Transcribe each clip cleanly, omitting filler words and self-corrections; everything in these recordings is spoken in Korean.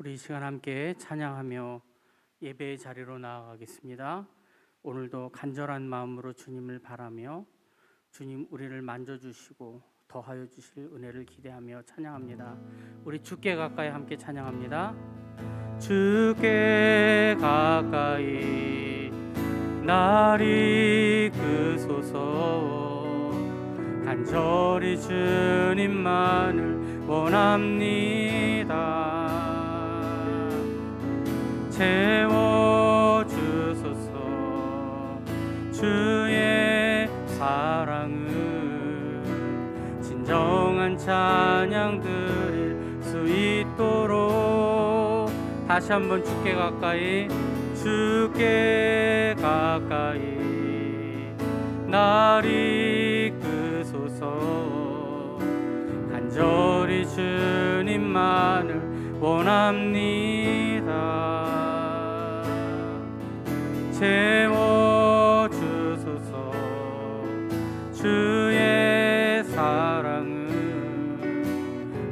우리 이 시간 함께 찬양하며 예배의 자리로 나아가겠습니다. 오늘도 간절한 마음으로 주님을 바라며 주님 우리를 만져주시고 더하여 주실 은혜를 기대하며 찬양합니다. 우리 주께 가까이 함께 찬양합니다. 주께 가까이 날 이끄소서. 간절히 주님만을 원합니다. 채워주소서. 주의 사랑을 진정한 찬양 드릴 수 있도록 다시 한번 주께 가까이 날 이끄소서. 간절히 주님만을 원합니다. 채워주소서. 주의 사랑을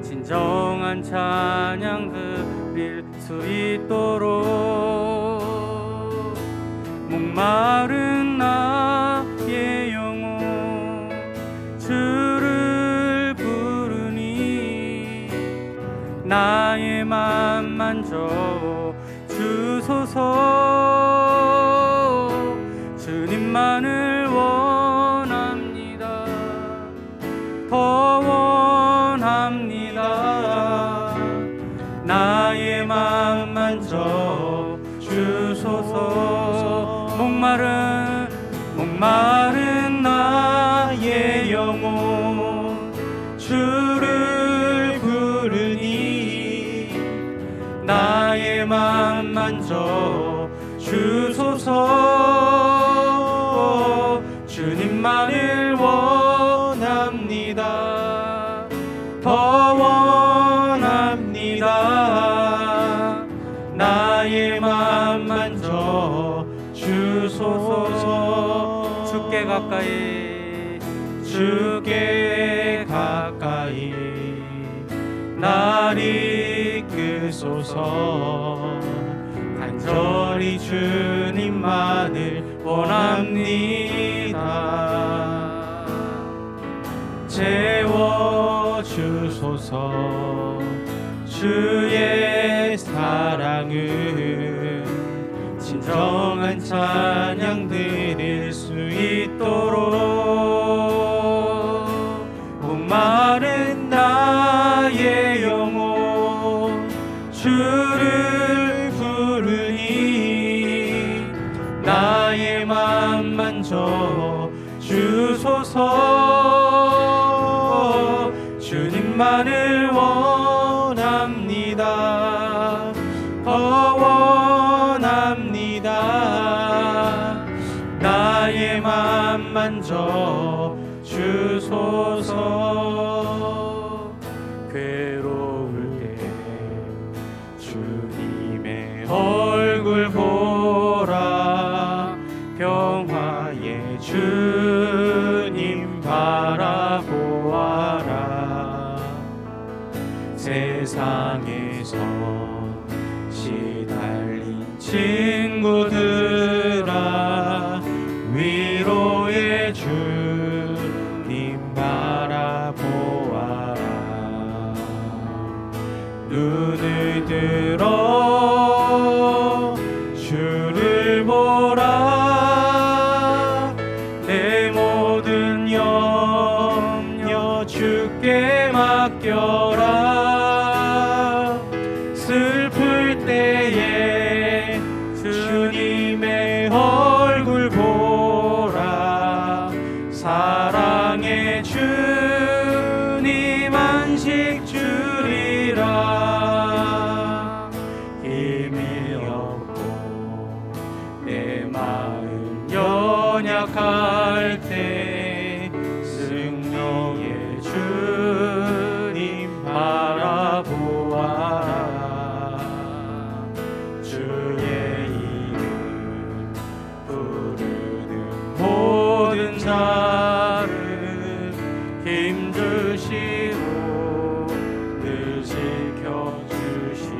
진정한 찬양 드릴 수 있도록 목마른 나의 영혼 주를 부르니 나의 맘 만져 주소서. 주님만을 원합니다. 더 원합니다. 나의 맘 만져 주소서. 목마른 나의 영혼 주를 부르니 나의 맘 만져 주소서. 주님만을 원합니다. 더 원합니다. 나의 맘 만져 주소서. 주께 가까이 날 이끄소서. 간절히 주님만을 원합니다. 채워주소서. 주의 사랑을 진정한 찬양 드릴 수 있도록 목마른 나의 영혼 주를 부르니 나의 맘 만져 주소서. 주님만을 원합니다. 더 원합니다. 나의 맘 만져 주소서. 괴로울 때 주님의 얼굴 보라. 평화의 주님 바라보아라. 세상에서 시달린 친구들아 위로의 주님 바라보아라. 눈을 들어 주를 보라. 내 모든 염려 주께 맡겨라. 슬플 때에 주님의 얼굴 보라. 사랑의 주님 안식 주리라. 힘이 없고 내 마음 연약할 때 승리의 주님 바라보아라. 주의 이름 부르는 모든 자를 힘주시고 늘 지켜주시리.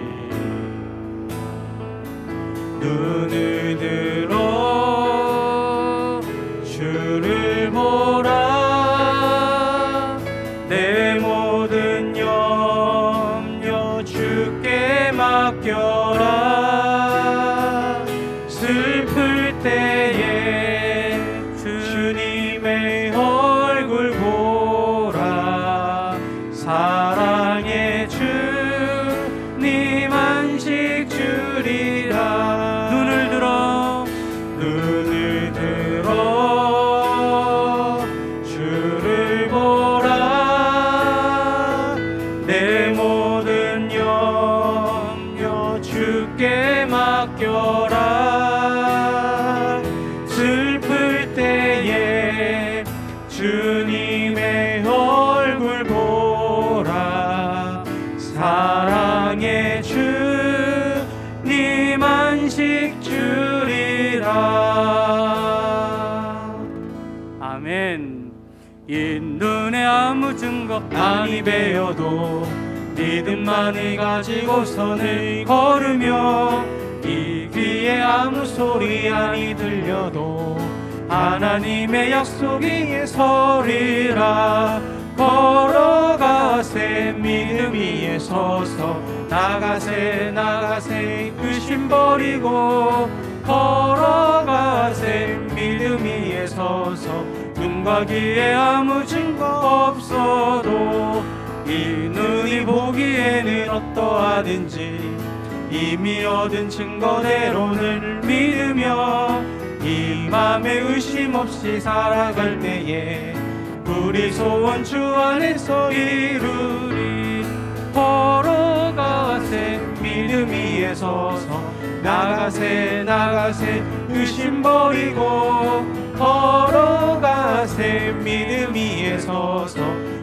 눈을 들어 주를 보라. 내 모든 염려 주께 맡겨라. 슬플 때에 주님의 얼굴 보라. 사랑의 주님 안식 주리라. 눈을 들어 주를 보라. 내 모든 염려 주께 맡겨라. 슬플 때에 주님의 얼굴 보라. 사랑의 주님 안식 주리라. 아멘. 이 눈에 아무 증거 아니 배어도 믿음만을 가지고서는 걸으며, 이 귀에 아무 소리 아니 들려도 하나님의 약속 위에 서리라. 걸어가세 믿음 위에 서서, 나가세 의심 버리고. 걸어가세 믿음 위에 서서, 눈과 귀에 아무 증거 없어도 이 눈이 보기에는 어떠하든지 이미 얻은 증거대로는 믿으며, 이 맘에 의심 없이 살아갈 때에 우리 소원 주 안에서 이루리. 걸어가세 믿음 위에 서서, 나가세 의심 버리고. 걸어가세 믿음 위에 서서,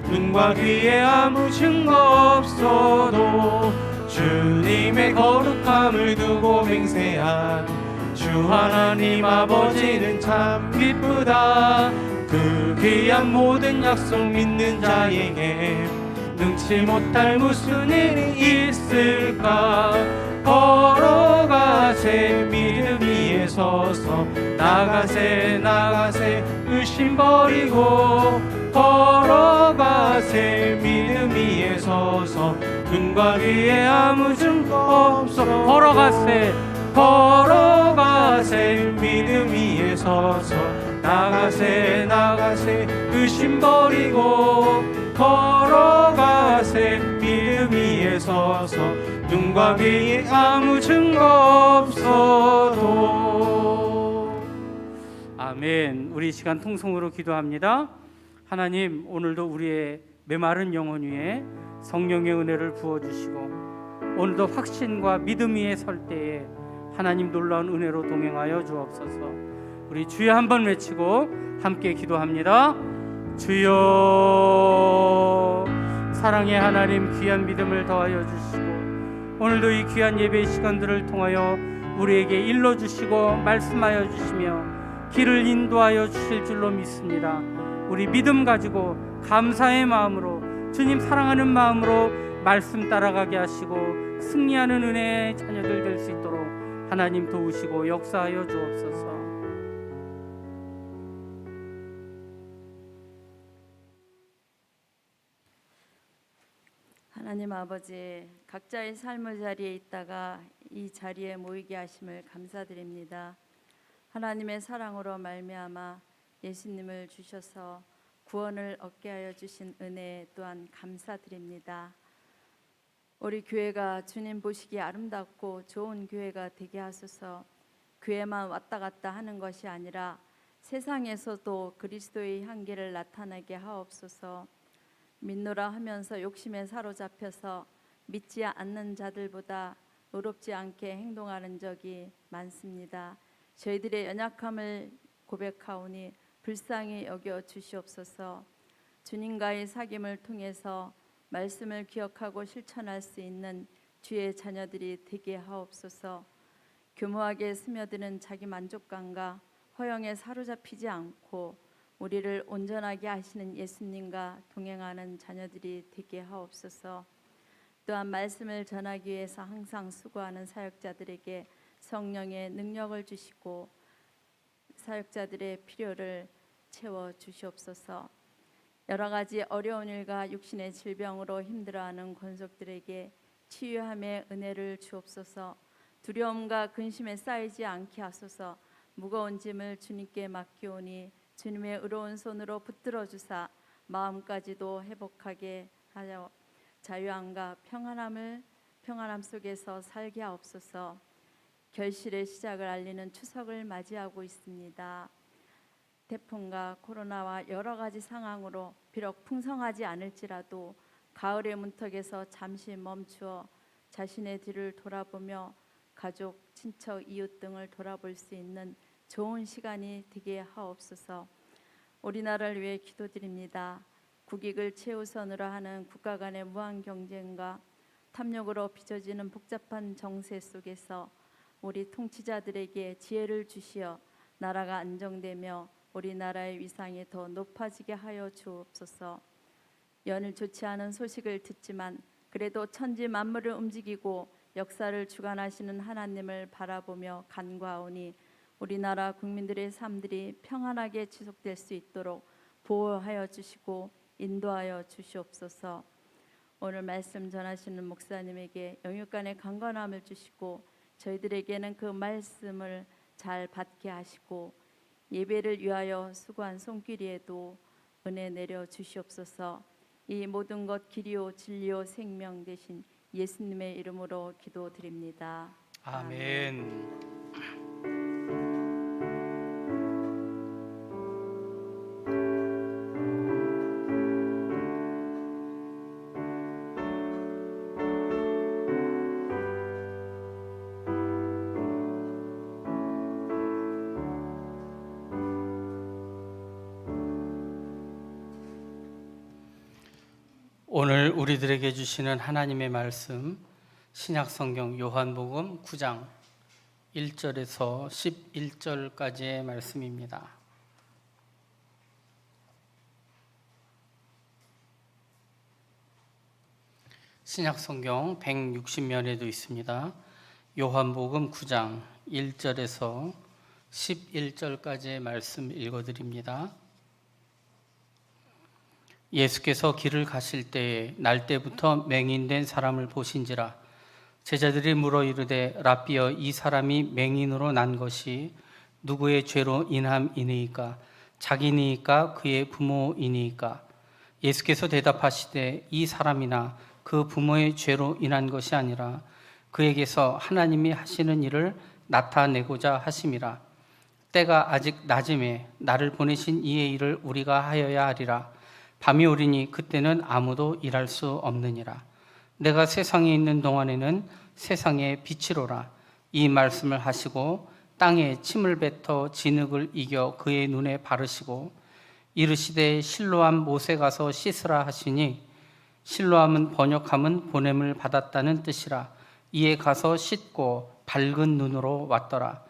눈과 귀에 아무 증거 없어도 주님의 거룩함을 두고 맹세한 주 하나님 아버지는 참 기쁘다. 그 귀한 모든 약속 믿는 자에게 능치 못할 무슨 일이 있을까. 걸어가세 믿음 위에 서서, 나가세 의심 버리고. 걸어가세 믿음 위에 서서, 눈과 귀에 아무 증거 없어. 걸어가세 믿음 위에 서서, 나가세 의심 버리고. 걸어가세 믿음 위에 서서, 눈과 귀에 아무 증거 없어도. 아멘. 우리 시간 통성으로 기도합니다. 하나님, 오늘도 우리의 메마른 영혼 위에 성령의 은혜를 부어주시고, 오늘도 확신과 믿음 위에 설 때에 하나님 놀라운 은혜로 동행하여 주옵소서. 우리 주여 한번 외치고 함께 기도합니다. 주여. 사랑의 하나님, 귀한 믿음을 더하여 주시고, 오늘도 이 귀한 예배의 시간들을 통하여 우리에게 일러주시고 말씀하여 주시며 길을 인도하여 주실 줄로 믿습니다. 우리 믿음 가지고 감사의 마음으로, 주님 사랑하는 마음으로 말씀 따라가게 하시고 승리하는 은혜의 자녀들 될 수 있도록 하나님 도우시고 역사하여 주옵소서. 하나님 아버지, 각자의 삶의 자리에 있다가 이 자리에 모이게 하심을 감사드립니다. 하나님의 사랑으로 말미암아 예수님을 주셔서 구원을 얻게 하여 주신 은혜 또한 감사드립니다. 우리 교회가 주님 보시기에 아름답고 좋은 교회가 되게 하소서. 교회만 왔다 갔다 하는 것이 아니라 세상에서도 그리스도의 향기를 나타나게 하옵소서. 믿노라 하면서 욕심에 사로잡혀서 믿지 않는 자들보다 의롭지 않게 행동하는 적이 많습니다. 저희들의 연약함을 고백하오니 불쌍히 여겨 주시옵소서. 주님과의 사귐을 통해서 말씀을 기억하고 실천할 수 있는 주의 자녀들이 되게 하옵소서. 교묘하게 스며드는 자기 만족감과 허영에 사로잡히지 않고 우리를 온전하게 하시는 예수님과 동행하는 자녀들이 되게 하옵소서. 또한 말씀을 전하기 위해서 항상 수고하는 사역자들에게 성령의 능력을 주시고 사역자들의 필요를 채워 주시옵소서. 여러 가지 어려운 일과 육신의 질병으로 힘들어하는 권속들에게 치유함의 은혜를 주옵소서. 두려움과 근심에 쌓이지 않게 하소서. 무거운 짐을 주님께 맡기오니 주님의 의로운 손으로 붙들어 주사 마음까지도 회복하게 하여 자유함과 평안함 속에서 살게 하옵소서. 결실의 시작을 알리는 추석을 맞이하고 있습니다. 태풍과 코로나와 여러 가지 상황으로 비록 풍성하지 않을지라도 가을의 문턱에서 잠시 멈추어 자신의 뒤를 돌아보며 가족, 친척, 이웃 등을 돌아볼 수 있는 좋은 시간이 되게 하옵소서. 우리나라를 위해 기도드립니다. 국익을 최우선으로 하는 국가 간의 무한 경쟁과 탐욕으로 빚어지는 복잡한 정세 속에서 우리 통치자들에게 지혜를 주시어 나라가 안정되며 우리나라의 위상이 더 높아지게 하여 주옵소서. 연일 좋지 않은 소식을 듣지만 그래도 천지 만물을 움직이고 역사를 주관하시는 하나님을 바라보며 간구하오니 우리나라 국민들의 삶들이 평안하게 지속될 수 있도록 보호하여 주시고 인도하여 주시옵소서. 오늘 말씀 전하시는 목사님에게 영육간의 강건함을 주시고 저희들에게는 그 말씀을 잘 받게 하시고 예배를 위하여 수고한 손길에도 은혜 내려 주시옵소서. 이 모든 것 길이요 진리요 생명 되신 예수님의 이름으로 기도드립니다. 아멘. 오늘 우리들에게 주시는 하나님의 말씀, 신약성경 요한복음 9장 1절에서 11절까지의 말씀입니다. 신약성경 160면에도 있습니다. 요한복음 9장 1절에서 11절까지의 말씀 읽어드립니다. 예수께서 길을 가실 때에 날 때부터 맹인된 사람을 보신지라. 제자들이 물어 이르되 랍비여, 이 사람이 맹인으로 난 것이 누구의 죄로 인함이니이까? 자기니이까 그의 부모이니이까? 예수께서 대답하시되 이 사람이나 그 부모의 죄로 인한 것이 아니라 그에게서 하나님이 하시는 일을 나타내고자 하심이라. 때가 아직 낮음에 나를 보내신 이의 일을 우리가 하여야 하리라. 밤이 오리니 그때는 아무도 일할 수 없느니라. 내가 세상에 있는 동안에는 세상의 빛이로라. 이 말씀을 하시고 땅에 침을 뱉어 진흙을 이겨 그의 눈에 바르시고 이르시되 실로암 못에 가서 씻으라 하시니, 실로암은 번역함은 보냄을 받았다는 뜻이라. 이에 가서 씻고 밝은 눈으로 왔더라.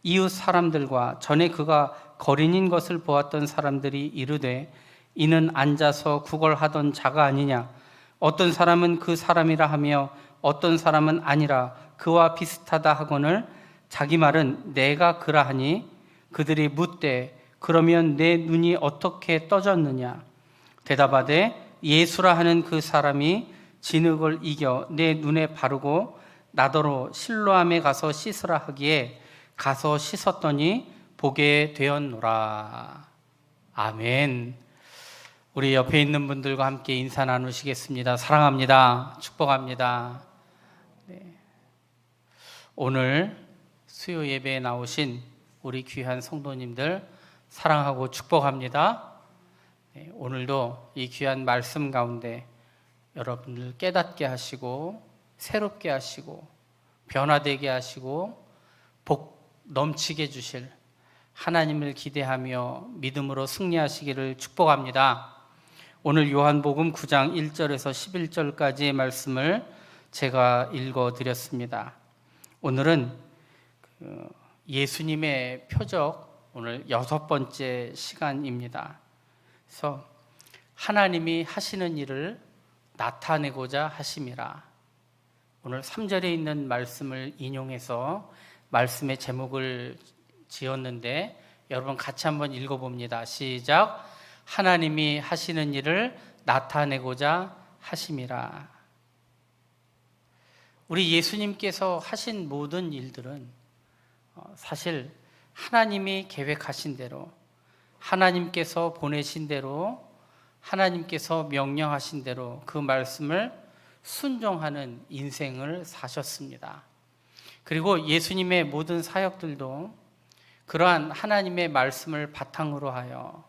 이웃 사람들과 전에 그가 거린인 것을 보았던 사람들이 이르되 이는 앉아서 구걸하던 자가 아니냐? 어떤 사람은 그 사람이라 하며 어떤 사람은 아니라 그와 비슷하다 하거늘 자기 말은 내가 그라 하니, 그들이 묻되 그러면 내 눈이 어떻게 떠졌느냐? 대답하되 예수라 하는 그 사람이 진흙을 이겨 내 눈에 바르고 나더러 실로암에 가서 씻으라 하기에 가서 씻었더니 보게 되었노라. 아멘. 우리 옆에 있는 분들과 함께 인사 나누시겠습니다. 사랑합니다. 축복합니다. 네. 오늘 수요 예배에 나오신 우리 귀한 성도님들 사랑하고 축복합니다. 네, 오늘도 이 귀한 말씀 가운데 여러분들 깨닫게 하시고 새롭게 하시고 변화되게 하시고 복 넘치게 주실 하나님을 기대하며 믿음으로 승리하시기를 축복합니다. 오늘 요한복음 9장 1절에서 11절까지의 말씀을 제가 읽어드렸습니다. 오늘은 예수님의 표적, 오늘 6번째 시간입니다. 그래서 하나님이 하시는 일을 나타내고자 하심이라. 오늘 3절에 있는 말씀을 인용해서 말씀의 제목을 지었는데 여러분 같이 한번 읽어봅니다. 시작. 하나님이 하시는 일을 나타내고자 하심이라. 우리 예수님께서 하신 모든 일들은 사실 하나님이 계획하신 대로, 하나님께서 보내신 대로, 하나님께서 명령하신 대로 그 말씀을 순종하는 인생을 사셨습니다. 그리고 예수님의 모든 사역들도 그러한 하나님의 말씀을 바탕으로 하여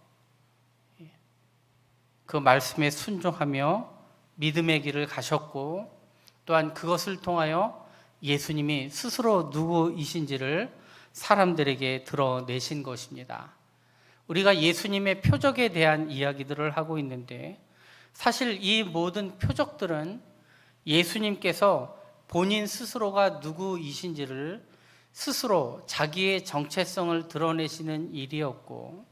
그 말씀에 순종하며 믿음의 길을 가셨고, 또한 그것을 통하여 예수님이 스스로 누구이신지를 사람들에게 드러내신 것입니다. 우리가 예수님의 표적에 대한 이야기들을 하고 있는데 사실 이 모든 표적들은 예수님께서 본인 스스로가 누구이신지를 스스로 자기의 정체성을 드러내시는 일이었고,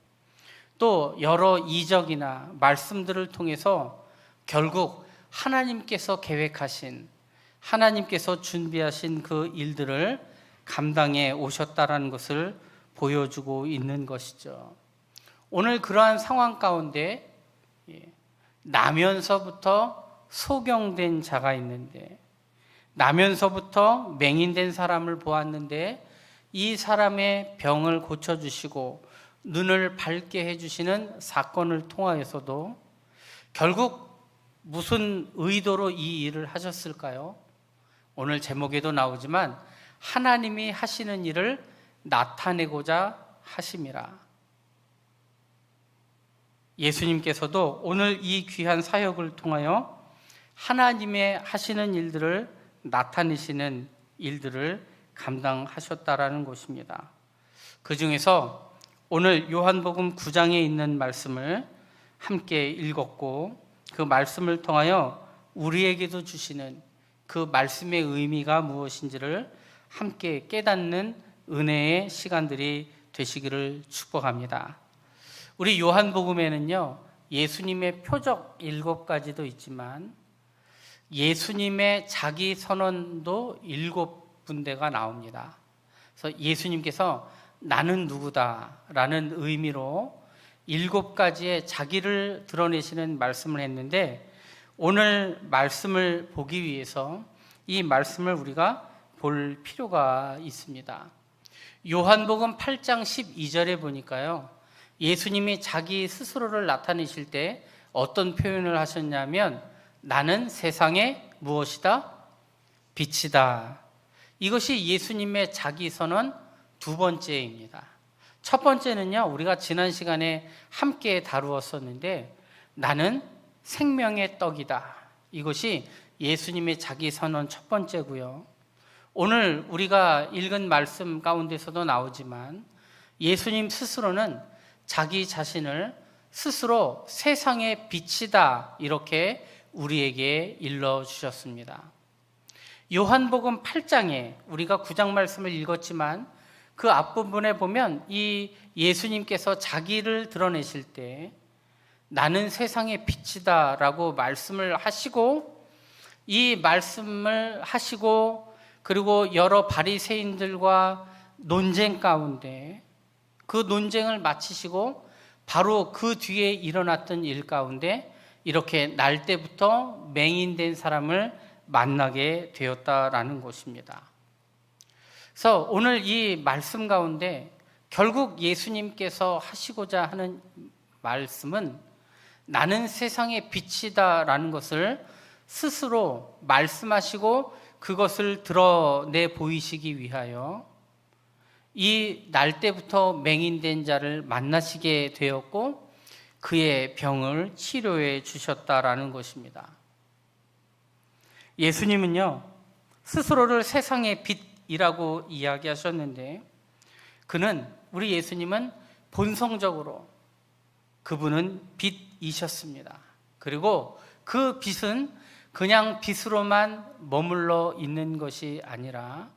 또 여러 이적이나 말씀들을 통해서 결국 하나님께서 계획하신, 하나님께서 준비하신 그 일들을 감당해 오셨다라는 것을 보여주고 있는 것이죠. 오늘 그러한 상황 가운데 나면서부터 소경된 자가 있는데, 나면서부터 맹인된 사람을 보았는데 이 사람의 병을 고쳐주시고 눈을 밝게 해주시는 사건을 통하여서도 결국 무슨 의도로 이 일을 하셨을까요? 오늘 제목에도 나오지만 하나님이 하시는 일을 나타내고자 하심이라. 예수님께서도 오늘 이 귀한 사역을 통하여 하나님의 하시는 일들을 나타내시는 일들을 감당하셨다라는 것입니다. 그 중에서 오늘 요한복음 9장에 있는 말씀을 함께 읽었고, 그 말씀을 통하여 우리에게도 주시는 그 말씀의 의미가 무엇인지를 함께 깨닫는 은혜의 시간들이 되시기를 축복합니다. 우리 요한복음에는요, 예수님의 표적 7가지도 있지만 예수님의 자기 선언도 7군데가 나옵니다. 그래서 예수님께서 나는 누구다라는 의미로 7가지의 자기를 드러내시는 말씀을 했는데, 오늘 말씀을 보기 위해서 이 말씀을 우리가 볼 필요가 있습니다. 요한복음 8장 12절에 보니까요, 예수님이 자기 스스로를 나타내실 때 어떤 표현을 하셨냐면 나는 세상의 무엇이다? 빛이다. 이것이 예수님의 자기 선언 2번째입니다. 첫 번째는요, 우리가 지난 시간에 함께 다루었었는데 나는 생명의 떡이다. 이것이 예수님의 자기 선언 첫 번째고요. 오늘 우리가 읽은 말씀 가운데서도 나오지만 예수님 스스로는 자기 자신을 스스로 세상의 빛이다 이렇게 우리에게 일러주셨습니다. 요한복음 8장에 우리가 9장 말씀을 읽었지만 그 앞부분에 보면 이 예수님께서 자기를 드러내실 때 나는 세상의 빛이다 라고 말씀을 하시고, 이 말씀을 하시고 그리고 여러 바리새인들과 논쟁 가운데 그 논쟁을 마치시고 바로 그 뒤에 일어났던 일 가운데 이렇게 날 때부터 맹인된 사람을 만나게 되었다라는 것입니다. 그래서 오늘 이 말씀 가운데 결국 예수님께서 하시고자 하는 말씀은 나는 세상의 빛이다라는 것을 스스로 말씀하시고 그것을 드러내 보이시기 위하여 이 날 때부터 맹인된 자를 만나시게 되었고 그의 병을 치료해 주셨다라는 것입니다. 예수님은요, 스스로를 세상의 빛이라고 이야기하셨는데 우리 예수님은 본성적으로 그분은 빛이셨습니다. 그리고 그 빛은 그냥 빛으로만 머물러 있는 것이 아니라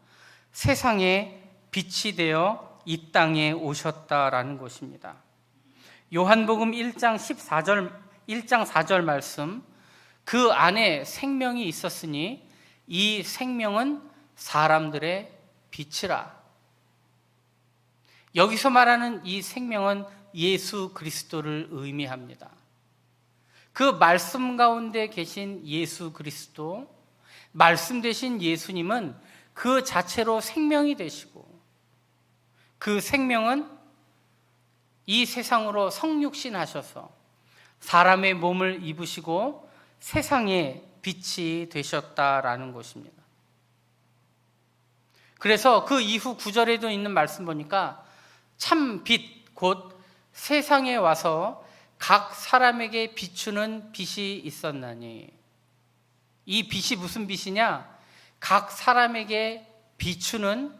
세상에 빛이 되어 이 땅에 오셨다라는 것입니다. 요한복음 1장 4절 말씀, 그 안에 생명이 있었으니 이 생명은 사람들의 빛이라. 여기서 말하는 이 생명은 예수 그리스도를 의미합니다. 그 말씀 가운데 계신 예수 그리스도, 말씀 되신 예수님은 그 자체로 생명이 되시고, 그 생명은 이 세상으로 성육신하셔서 사람의 몸을 입으시고 세상의 빛이 되셨다라는 것입니다. 그래서 그 이후 9절에도 있는 말씀 보니까 참 빛, 곧 세상에 와서 각 사람에게 비추는 빛이 있었나니. 이 빛이 무슨 빛이냐? 각 사람에게 비추는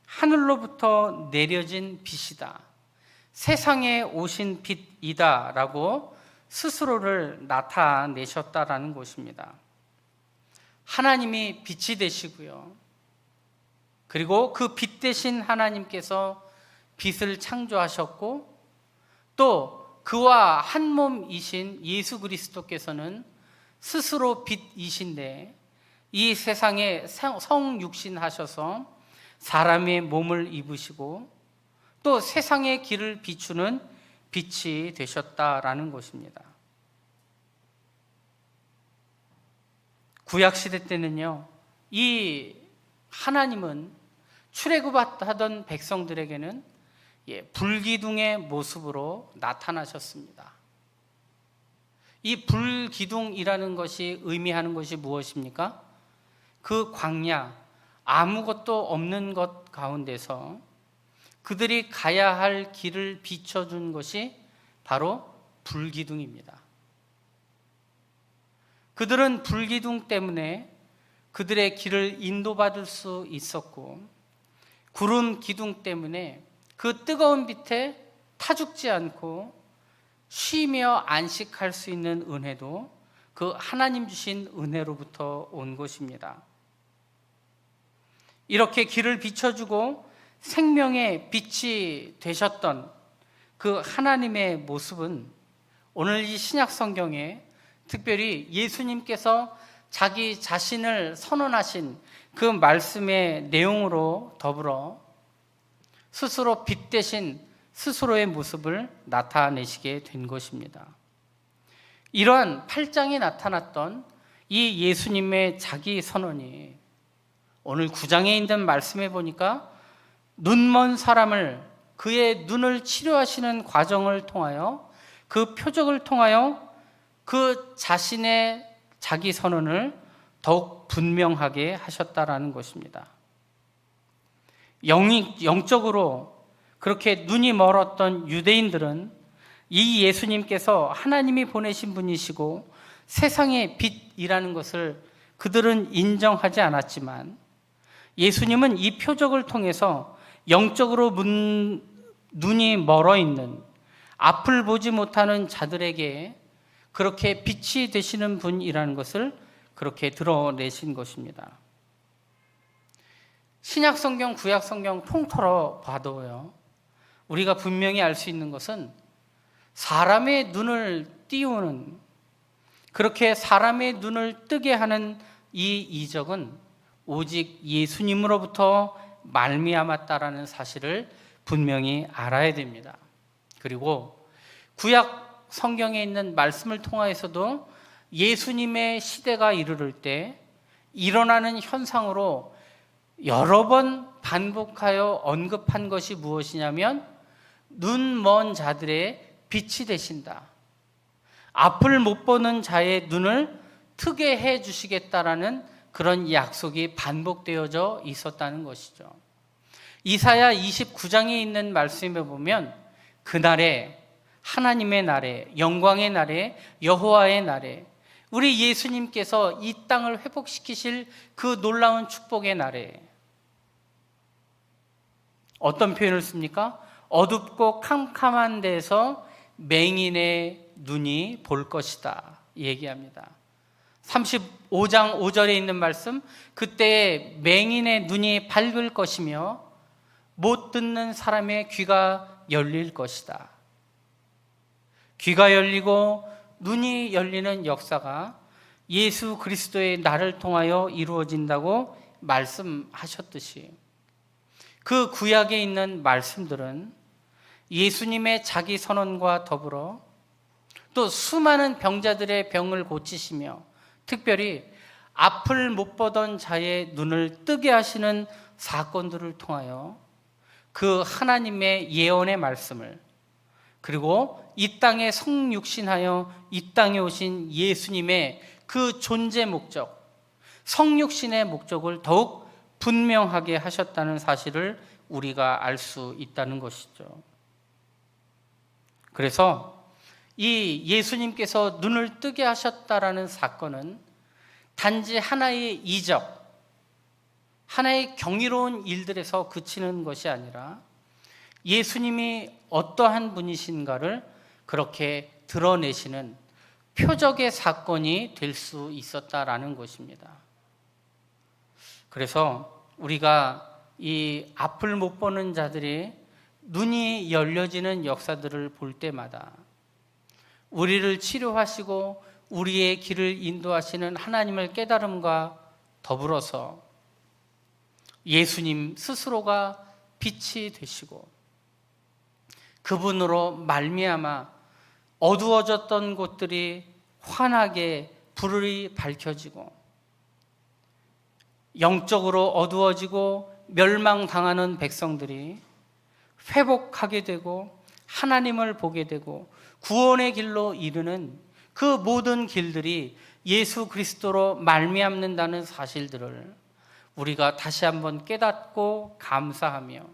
하늘로부터 내려진 빛이다. 세상에 오신 빛이다 라고 스스로를 나타내셨다라는 것입니다. 하나님이 빛이 되시고요. 그리고 그 빛 대신 하나님께서 빛을 창조하셨고, 또 그와 한 몸이신 예수 그리스도께서는 스스로 빛이신데 이 세상에 성육신하셔서 사람의 몸을 입으시고 또 세상의 길을 비추는 빛이 되셨다라는 것입니다. 구약시대 때는요, 이 하나님은 출애굽하던 백성들에게는 불기둥의 모습으로 나타나셨습니다. 이 불기둥이라는 것이 의미하는 것이 무엇입니까? 그 광야, 아무것도 없는 것 가운데서 그들이 가야 할 길을 비춰준 것이 바로 불기둥입니다. 그들은 불기둥 때문에 그들의 길을 인도받을 수 있었고, 구름 기둥 때문에 그 뜨거운 빛에 타죽지 않고 쉬며 안식할 수 있는 은혜도 그 하나님 주신 은혜로부터 온 것입니다. 이렇게 길을 비춰주고 생명의 빛이 되셨던 그 하나님의 모습은 오늘 이 신약 성경에 특별히 예수님께서 자기 자신을 선언하신 그 말씀의 내용으로 더불어 스스로 빛 대신 스스로의 모습을 나타내시게 된 것입니다. 이러한 8장에 나타났던 이 예수님의 자기 선언이 오늘 9장에 있는 말씀에 보니까 눈먼 사람을, 그의 눈을 치료하시는 과정을 통하여, 그 표적을 통하여 그 자신의 자기 선언을 더욱 분명하게 하셨다라는 것입니다. 영적으로 그렇게 눈이 멀었던 유대인들은 이 예수님께서 하나님이 보내신 분이시고 세상의 빛이라는 것을 그들은 인정하지 않았지만, 예수님은 이 표적을 통해서 영적으로 눈이 멀어 있는, 앞을 보지 못하는 자들에게 그렇게 빛이 되시는 분이라는 것을 그렇게 드러내신 것입니다. 신약 성경, 구약 성경 통틀어 봐도요, 우리가 분명히 알 수 있는 것은 사람의 눈을 띄우는, 그렇게 사람의 눈을 뜨게 하는 이 이적은 오직 예수님으로부터 말미암았다라는 사실을 분명히 알아야 됩니다. 그리고 구약 성경에 있는 말씀을 통하여서도 예수님의 시대가 이르를 때 일어나는 현상으로 여러 번 반복하여 언급한 것이 무엇이냐면 눈 먼 자들의 빛이 되신다. 앞을 못 보는 자의 눈을 트게 해 주시겠다라는 그런 약속이 반복되어져 있었다는 것이죠. 이사야 29장에 있는 말씀에 보면 그날에, 하나님의 날에, 영광의 날에, 여호와의 날에, 우리 예수님께서 이 땅을 회복시키실 그 놀라운 축복의 날에 어떤 표현을 씁니까? 어둡고 캄캄한 데서 맹인의 눈이 볼 것이다 얘기합니다. 35장 5절에 있는 말씀, 그때에 맹인의 눈이 밝을 것이며 못 듣는 사람의 귀가 열릴 것이다. 귀가 열리고 눈이 열리는 역사가 예수 그리스도의 날을 통하여 이루어진다고 말씀하셨듯이, 그 구약에 있는 말씀들은 예수님의 자기 선언과 더불어 또 수많은 병자들의 병을 고치시며 특별히 앞을 못 보던 자의 눈을 뜨게 하시는 사건들을 통하여 그 하나님의 예언의 말씀을, 그리고 이 땅에 성육신하여 이 땅에 오신 예수님의 그 존재 목적, 성육신의 목적을 더욱 분명하게 하셨다는 사실을 우리가 알 수 있다는 것이죠. 그래서 이 예수님께서 눈을 뜨게 하셨다라는 사건은 단지 하나의 이적, 하나의 경이로운 일들에서 그치는 것이 아니라 예수님이 어떠한 분이신가를 그렇게 드러내시는 표적의 사건이 될 수 있었다라는 것입니다. 그래서 우리가 이 앞을 못 보는 자들이 눈이 열려지는 역사들을 볼 때마다 우리를 치료하시고 우리의 길을 인도하시는 하나님을 깨달음과 더불어서 예수님 스스로가 빛이 되시고 그분으로 말미암아 어두워졌던 곳들이 환하게 불이 밝혀지고 영적으로 어두워지고 멸망당하는 백성들이 회복하게 되고 하나님을 보게 되고 구원의 길로 이르는 그 모든 길들이 예수 그리스도로 말미암는다는 사실들을 우리가 다시 한번 깨닫고 감사하며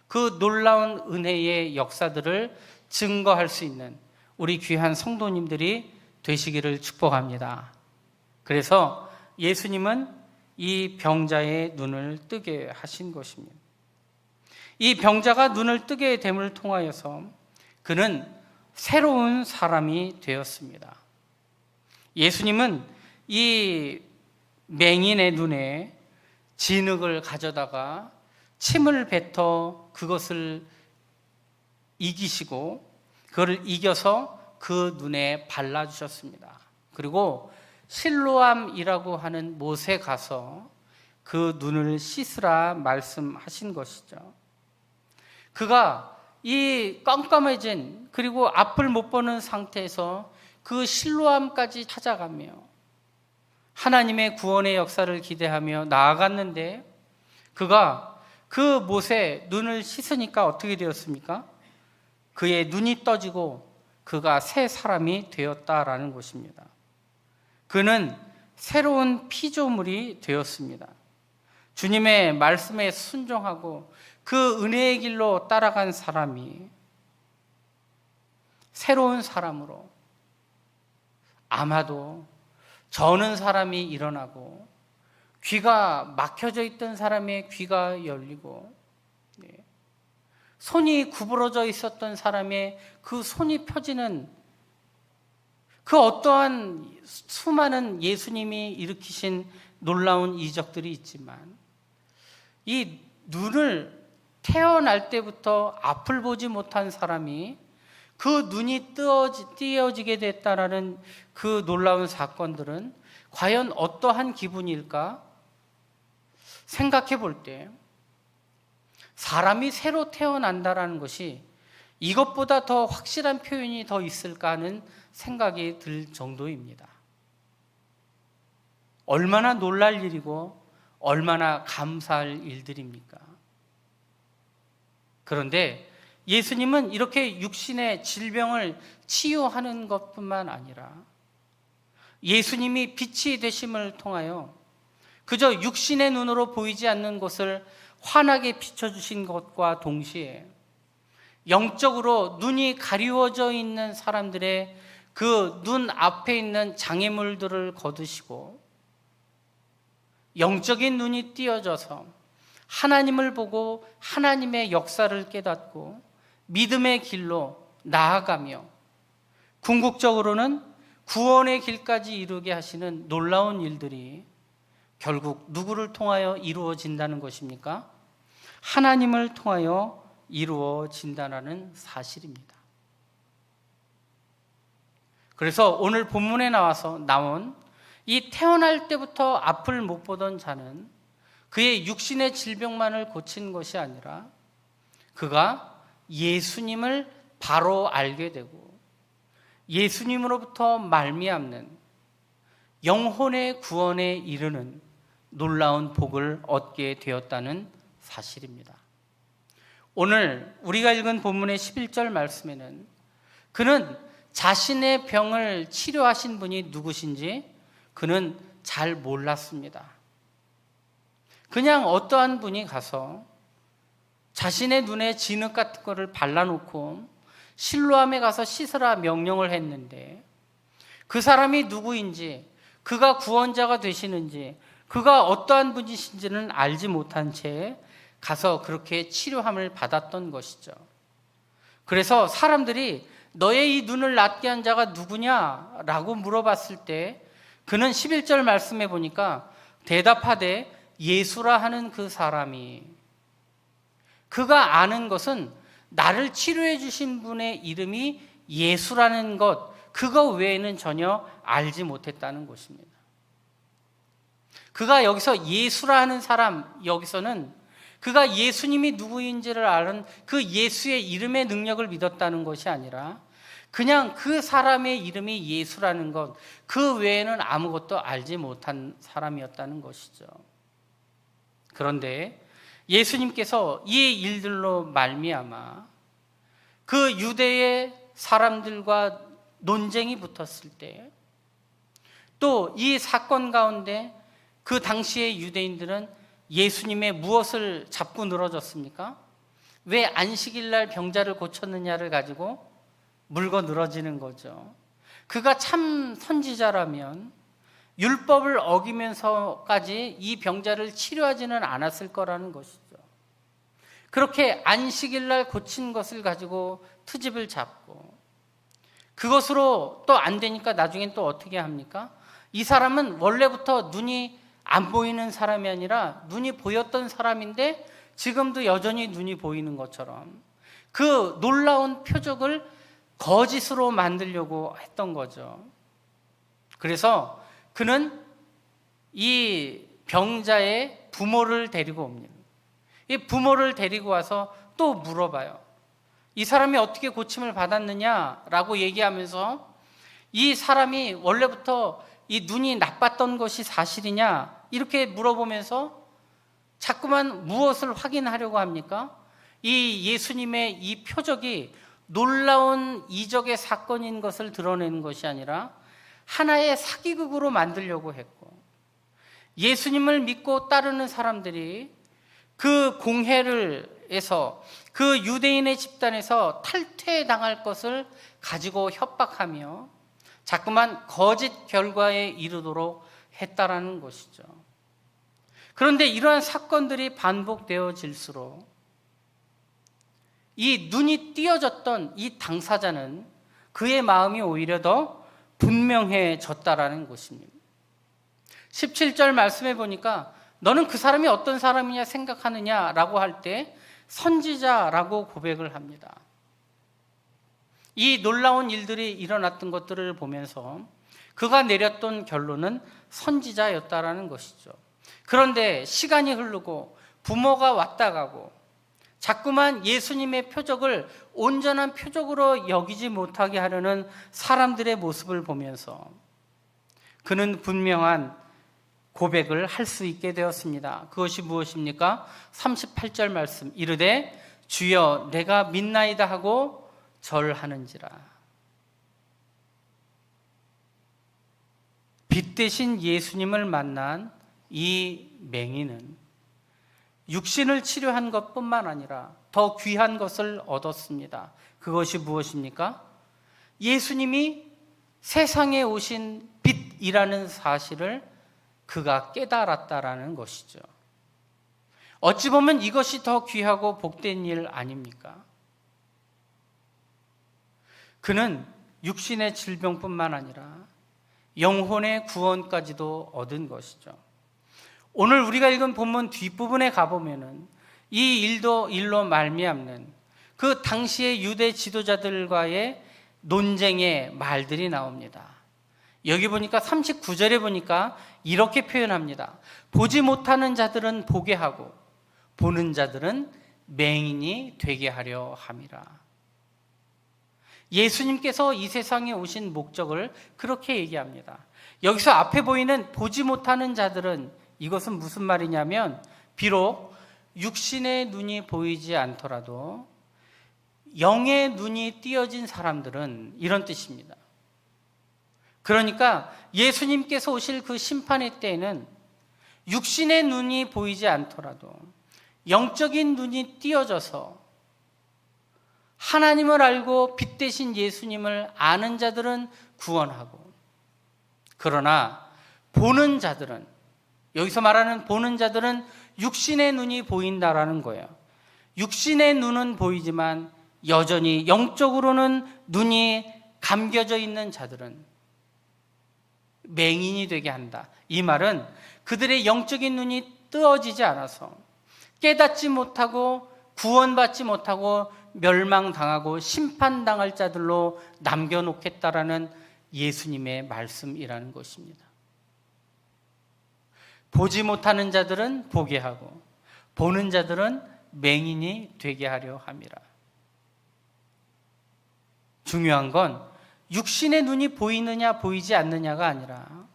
그 놀라운 은혜의 역사들을 증거할 수 있는 우리 귀한 성도님들이 되시기를 축복합니다. 그래서 예수님은 이 병자의 눈을 뜨게 하신 것입니다. 이 병자가 눈을 뜨게 됨을 통하여서 그는 새로운 사람이 되었습니다. 예수님은 이 맹인의 눈에 진흙을 가져다가 침을 뱉어 그것을 이기시고 그것을 이겨서 그 눈에 발라주셨습니다. 그리고 실로암이라고 하는 못에 가서 그 눈을 씻으라 말씀하신 것이죠. 그가 이 깜깜해진 그리고 앞을 못 보는 상태에서 그 실로암까지 찾아가며 하나님의 구원의 역사를 기대하며 나아갔는데 그가 그 못에 눈을 씻으니까 어떻게 되었습니까? 그의 눈이 떠지고 그가 새 사람이 되었다라는 것입니다. 그는 새로운 피조물이 되었습니다. 주님의 말씀에 순종하고 그 은혜의 길로 따라간 사람이 새로운 사람으로 아마도 저는 사람이 일어나고 귀가 막혀져 있던 사람의 귀가 열리고 손이 구부러져 있었던 사람의 그 손이 펴지는 그 어떠한 수많은 예수님이 일으키신 놀라운 이적들이 있지만 이 눈을 태어날 때부터 앞을 보지 못한 사람이 그 눈이 띄어지게 됐다라는 그 놀라운 사건들은 과연 어떠한 기분일까? 생각해 볼 때 사람이 새로 태어난다라는 것이 이것보다 더 확실한 표현이 더 있을까 하는 생각이 들 정도입니다. 얼마나 놀랄 일이고 얼마나 감사할 일들입니까? 그런데 예수님은 이렇게 육신의 질병을 치유하는 것뿐만 아니라 예수님이 빛이 되심을 통하여 그저 육신의 눈으로 보이지 않는 것을 환하게 비춰주신 것과 동시에 영적으로 눈이 가리워져 있는 사람들의 그 눈 앞에 있는 장애물들을 거두시고 영적인 눈이 띄어져서 하나님을 보고 하나님의 역사를 깨닫고 믿음의 길로 나아가며 궁극적으로는 구원의 길까지 이루게 하시는 놀라운 일들이 결국 누구를 통하여 이루어진다는 것입니까? 하나님을 통하여 이루어진다는 사실입니다. 그래서 오늘 본문에 나온 이 태어날 때부터 앞을 못 보던 자는 그의 육신의 질병만을 고친 것이 아니라 그가 예수님을 바로 알게 되고 예수님으로부터 말미암는 영혼의 구원에 이르는 놀라운 복을 얻게 되었다는 사실입니다. 오늘 우리가 읽은 본문의 11절 말씀에는 그는 자신의 병을 치료하신 분이 누구신지 그는 잘 몰랐습니다. 그냥 어떠한 분이 가서 자신의 눈에 진흙 같은 거를 발라놓고 실로암에 가서 씻으라 명령을 했는데 그 사람이 누구인지, 그가 구원자가 되시는지, 그가 어떠한 분이신지는 알지 못한 채 가서 그렇게 치료함을 받았던 것이죠. 그래서 사람들이 너의 이 눈을 낫게 한 자가 누구냐라고 물어봤을 때 그는 11절 말씀해 보니까 대답하되 예수라 하는 그 사람이, 그가 아는 것은 나를 치료해 주신 분의 이름이 예수라는 것, 그거 외에는 전혀 알지 못했다는 것입니다. 그가 여기서 예수라 하는 사람, 여기서는 그가 예수님이 누구인지를 아는 그 예수의 이름의 능력을 믿었다는 것이 아니라 그냥 그 사람의 이름이 예수라는 것, 그 외에는 아무것도 알지 못한 사람이었다는 것이죠. 그런데 예수님께서 이 일들로 말미암아 그 유대의 사람들과 논쟁이 붙었을 때, 또 이 사건 가운데 그 당시의 유대인들은 예수님의 무엇을 잡고 늘어졌습니까? 왜 안식일 날 병자를 고쳤느냐를 가지고 물고 늘어지는 거죠. 그가 참 선지자라면 율법을 어기면서까지 이 병자를 치료하지는 않았을 거라는 것이죠. 그렇게 안식일 날 고친 것을 가지고 트집을 잡고 그것으로 또 안 되니까 나중엔 또 어떻게 합니까? 이 사람은 원래부터 눈이 안 보이는 사람이 아니라 눈이 보였던 사람인데 지금도 여전히 눈이 보이는 것처럼 그 놀라운 표적을 거짓으로 만들려고 했던 거죠. 그래서 그는 이 병자의 부모를 데리고 옵니다. 이 부모를 데리고 와서 또 물어봐요. 이 사람이 어떻게 고침을 받았느냐라고 얘기하면서 이 사람이 원래부터 이 눈이 나빴던 것이 사실이냐 이렇게 물어보면서 자꾸만 무엇을 확인하려고 합니까? 이 예수님의 이 표적이 놀라운 이적의 사건인 것을 드러내는 것이 아니라 하나의 사기극으로 만들려고 했고, 예수님을 믿고 따르는 사람들이 그 공회에서 그 유대인의 집단에서 탈퇴당할 것을 가지고 협박하며 자꾸만 거짓 결과에 이르도록 했다라는 것이죠. 그런데 이러한 사건들이 반복되어질수록 이 눈이 띄어졌던 이 당사자는 그의 마음이 오히려 더 분명해졌다라는 것입니다. 17절 말씀해 보니까 너는 그 사람이 어떤 사람이냐 생각하느냐라고 할 때 선지자라고 고백을 합니다. 이 놀라운 일들이 일어났던 것들을 보면서 그가 내렸던 결론은 선지자였다라는 것이죠. 그런데 시간이 흐르고 부모가 왔다 가고 자꾸만 예수님의 표적을 온전한 표적으로 여기지 못하게 하려는 사람들의 모습을 보면서 그는 분명한 고백을 할 수 있게 되었습니다. 그것이 무엇입니까? 38절 말씀, 이르되 주여 내가 믿나이다 하고 절하는지라. 빛 대신 예수님을 만난 이 맹인은 육신을 치료한 것뿐만 아니라 더 귀한 것을 얻었습니다. 그것이 무엇입니까? 예수님이 세상에 오신 빛이라는 사실을 그가 깨달았다라는 것이죠. 어찌 보면 이것이 더 귀하고 복된 일 아닙니까? 그는 육신의 질병뿐만 아니라 영혼의 구원까지도 얻은 것이죠. 오늘 우리가 읽은 본문 뒷부분에 가보면은 이 일로 말미암는 그 당시의 유대 지도자들과의 논쟁의 말들이 나옵니다. 여기 보니까 39절에 보니까 이렇게 표현합니다. 보지 못하는 자들은 보게 하고 보는 자들은 맹인이 되게 하려 함이라. 예수님께서 이 세상에 오신 목적을 그렇게 얘기합니다. 여기서 앞에 보이는 보지 못하는 자들은, 이것은 무슨 말이냐면 비록 육신의 눈이 보이지 않더라도 영의 눈이 띄어진 사람들은, 이런 뜻입니다. 그러니까 예수님께서 오실 그 심판의 때에는 육신의 눈이 보이지 않더라도 영적인 눈이 띄어져서 하나님을 알고 빛 대신 예수님을 아는 자들은 구원하고, 그러나 보는 자들은, 여기서 말하는 보는 자들은 육신의 눈이 보인다라는 거예요. 육신의 눈은 보이지만 여전히 영적으로는 눈이 감겨져 있는 자들은 맹인이 되게 한다. 이 말은 그들의 영적인 눈이 뜨어지지 않아서 깨닫지 못하고 구원받지 못하고 멸망당하고 심판당할 자들로 남겨놓겠다라는 예수님의 말씀이라는 것입니다. 보지 못하는 자들은 보게 하고 보는 자들은 맹인이 되게 하려 함이라. 중요한 건 육신의 눈이 보이느냐 보이지 않느냐가 아니라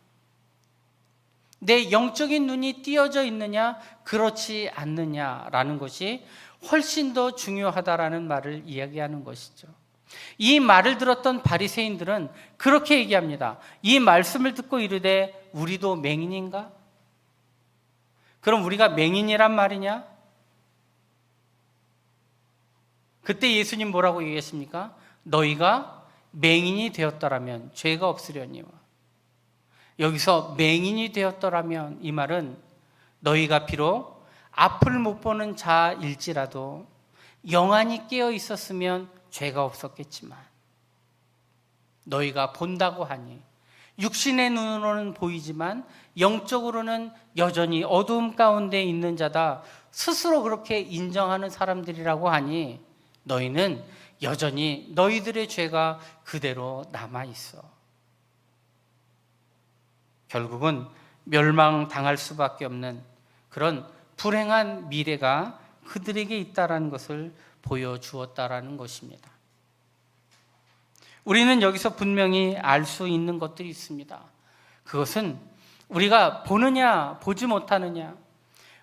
내 영적인 눈이 띄어져 있느냐 그렇지 않느냐라는 것이 훨씬 더 중요하다라는 말을 이야기하는 것이죠. 이 말을 들었던 바리새인들은 그렇게 얘기합니다. 이 말씀을 듣고 이르되 우리도 맹인인가? 그럼 우리가 맹인이란 말이냐? 그때 예수님 뭐라고 얘기했습니까? 너희가 맹인이 되었더라면 죄가 없으려니와. 여기서 맹인이 되었더라면 이 말은 너희가 비록 앞을 못 보는 자일지라도 영안이 깨어 있었으면 죄가 없었겠지만 너희가 본다고 하니 육신의 눈으로는 보이지만 영적으로는 여전히 어두움 가운데 있는 자다 스스로 그렇게 인정하는 사람들이라고 하니 너희는 여전히 너희들의 죄가 그대로 남아있어. 결국은 멸망당할 수밖에 없는 그런 불행한 미래가 그들에게 있다라는 것을 보여주었다라는 것입니다. 우리는 여기서 분명히 알 수 있는 것들이 있습니다. 그것은 우리가 보느냐 보지 못하느냐,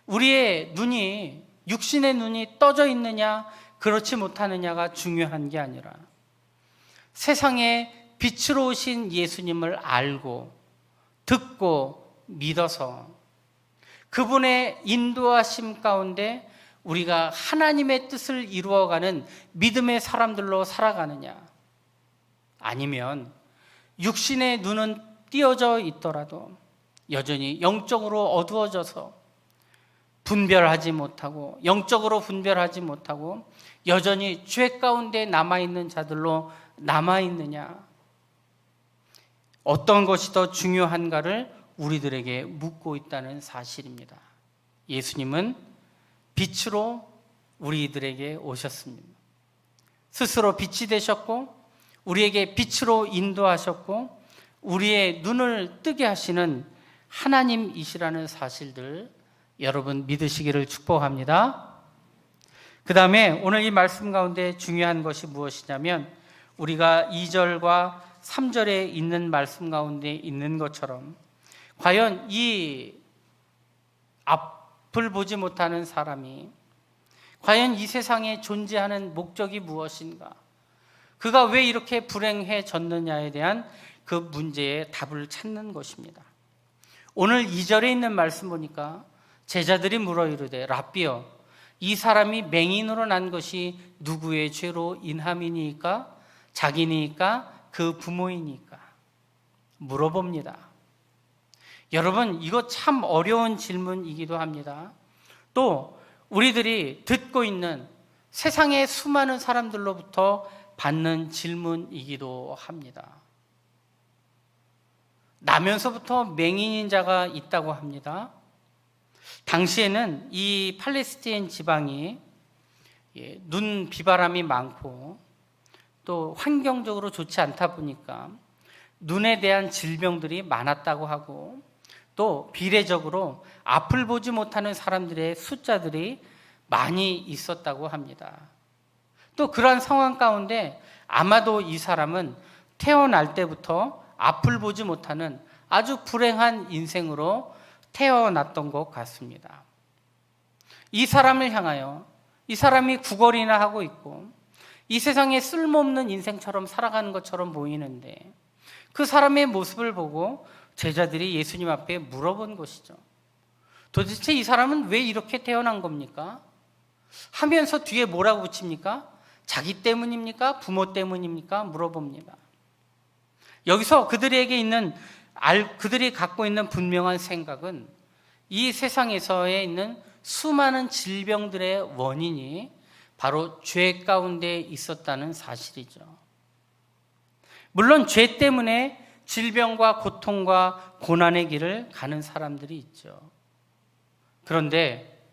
우리의 눈이 육신의 눈이 떠져 있느냐 그렇지 못하느냐가 중요한 게 아니라 세상에 빛으로 오신 예수님을 알고 듣고 믿어서 그분의 인도하심 가운데 우리가 하나님의 뜻을 이루어가는 믿음의 사람들로 살아가느냐, 아니면 육신의 눈은 띄어져 있더라도 여전히 영적으로 어두워져서 분별하지 못하고 영적으로 분별하지 못하고 여전히 죄 가운데 남아있는 자들로 남아있느냐, 어떤 것이 더 중요한가를 우리들에게 묻고 있다는 사실입니다. 예수님은 빛으로 우리들에게 오셨습니다. 스스로 빛이 되셨고 우리에게 빛으로 인도하셨고 우리의 눈을 뜨게 하시는 하나님이시라는 사실들 여러분 믿으시기를 축복합니다. 그 다음에 오늘 이 말씀 가운데 중요한 것이 무엇이냐면 우리가 2절과 3절에 있는 말씀 가운데 있는 것처럼 과연 이 앞을 보지 못하는 사람이 과연 이 세상에 존재하는 목적이 무엇인가, 그가 왜 이렇게 불행해졌느냐에 대한 그 문제의 답을 찾는 것입니다. 오늘 2절에 있는 말씀 보니까 제자들이 물어 이르되 랍비여 이 사람이 맹인으로 난 것이 누구의 죄로 인함이니까? 자기니까? 그 부모이니까? 물어봅니다. 여러분 이거 참 어려운 질문이기도 합니다. 또 우리들이 듣고 있는 세상의 수많은 사람들로부터 받는 질문이기도 합니다. 나면서부터 맹인인 자가 있다고 합니다. 당시에는 이 팔레스타인 지방이 눈 비바람이 많고 또 환경적으로 좋지 않다 보니까 눈에 대한 질병들이 많았다고 하고 또 비례적으로 앞을 보지 못하는 사람들의 숫자들이 많이 있었다고 합니다. 또 그러한 상황 가운데 아마도 이 사람은 태어날 때부터 앞을 보지 못하는 아주 불행한 인생으로 태어났던 것 같습니다. 이 사람을 향하여 이 사람이 구걸이나 하고 있고 이 세상에 쓸모없는 인생처럼 살아가는 것처럼 보이는데 그 사람의 모습을 보고 제자들이 예수님 앞에 물어본 것이죠. 도대체 이 사람은 왜 이렇게 태어난 겁니까? 하면서 뒤에 뭐라고 붙입니까? 자기 때문입니까? 부모 때문입니까? 물어봅니다. 여기서 그들이 갖고 있는 분명한 생각은 이 세상에서에 있는 수많은 질병들의 원인이 바로 죄 가운데 있었다는 사실이죠. 물론 죄 때문에 질병과 고통과 고난의 길을 가는 사람들이 있죠. 그런데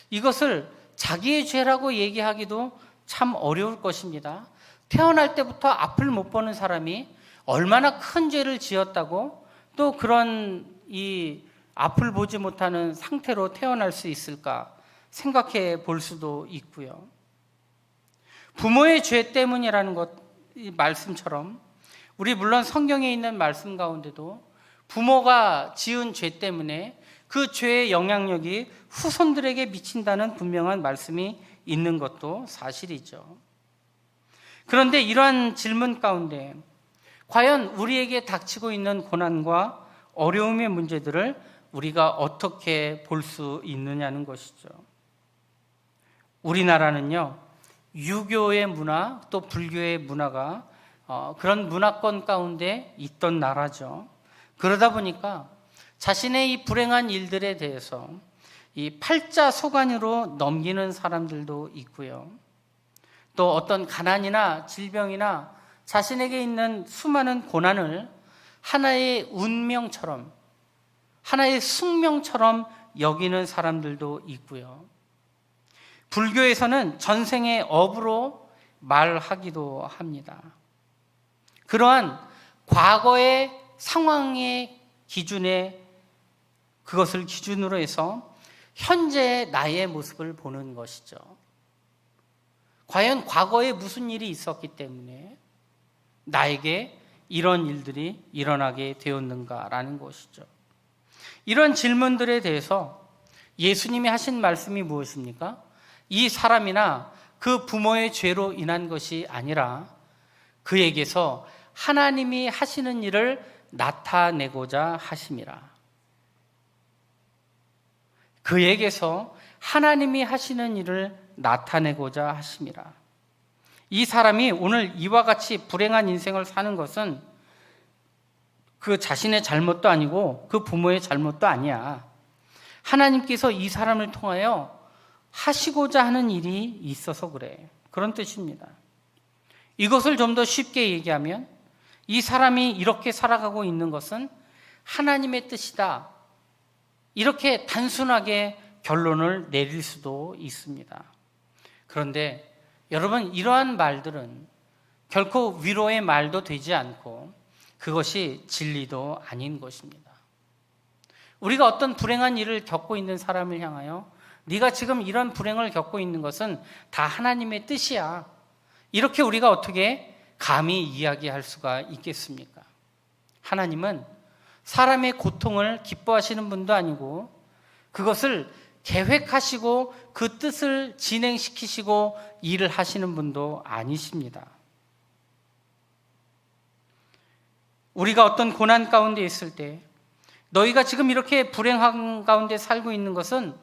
이것을 자기의 죄라고 얘기하기도 참 어려울 것입니다. 태어날 때부터 앞을 못 보는 사람이 얼마나 큰 죄를 지었다고 또 그런 이 앞을 보지 못하는 상태로 태어날 수 있을까 생각해 볼 수도 있고요. 부모의 죄 때문이라는 것, 이 말씀처럼 우리 물론 성경에 있는 말씀 가운데도 부모가 지은 죄 때문에 그 죄의 영향력이 후손들에게 미친다는 분명한 말씀이 있는 것도 사실이죠. 그런데 이러한 질문 가운데 과연 우리에게 닥치고 있는 고난과 어려움의 문제들을 우리가 어떻게 볼 수 있느냐는 것이죠. 우리나라는요, 유교의 문화 또 불교의 문화가 그런 문화권 가운데 있던 나라죠. 그러다 보니까 자신의 이 불행한 일들에 대해서 이 팔자소관으로 넘기는 사람들도 있고요. 또 어떤 가난이나 질병이나 자신에게 있는 수많은 고난을 하나의 운명처럼, 하나의 숙명처럼 여기는 사람들도 있고요. 불교에서는 전생의 업으로 말하기도 합니다. 그러한 과거의 상황의 기준에 그것을 기준으로 해서 현재의 나의 모습을 보는 것이죠. 과연 과거에 무슨 일이 있었기 때문에 나에게 이런 일들이 일어나게 되었는가라는 것이죠. 이런 질문들에 대해서 예수님이 하신 말씀이 무엇입니까? 이 사람이나 그 부모의 죄로 인한 것이 아니라 그에게서 하나님이 하시는 일을 나타내고자 하심이라. 그에게서 하나님이 하시는 일을 나타내고자 하심이라. 이 사람이 오늘 이와 같이 불행한 인생을 사는 것은 그 자신의 잘못도 아니고 그 부모의 잘못도 아니야. 하나님께서 이 사람을 통하여 하시고자 하는 일이 있어서 그래. 그런 뜻입니다. 이것을 좀 더 쉽게 얘기하면 이 사람이 이렇게 살아가고 있는 것은 하나님의 뜻이다. 이렇게 단순하게 결론을 내릴 수도 있습니다. 그런데 여러분, 이러한 말들은 결코 위로의 말도 되지 않고 그것이 진리도 아닌 것입니다. 우리가 어떤 불행한 일을 겪고 있는 사람을 향하여 네가 지금 이런 불행을 겪고 있는 것은 다 하나님의 뜻이야. 이렇게 우리가 어떻게 감히 이야기할 수가 있겠습니까? 하나님은 사람의 고통을 기뻐하시는 분도 아니고 그것을 계획하시고 그 뜻을 진행시키시고 일을 하시는 분도 아니십니다. 우리가 어떤 고난 가운데 있을 때 너희가 지금 이렇게 불행한 가운데 살고 있는 것은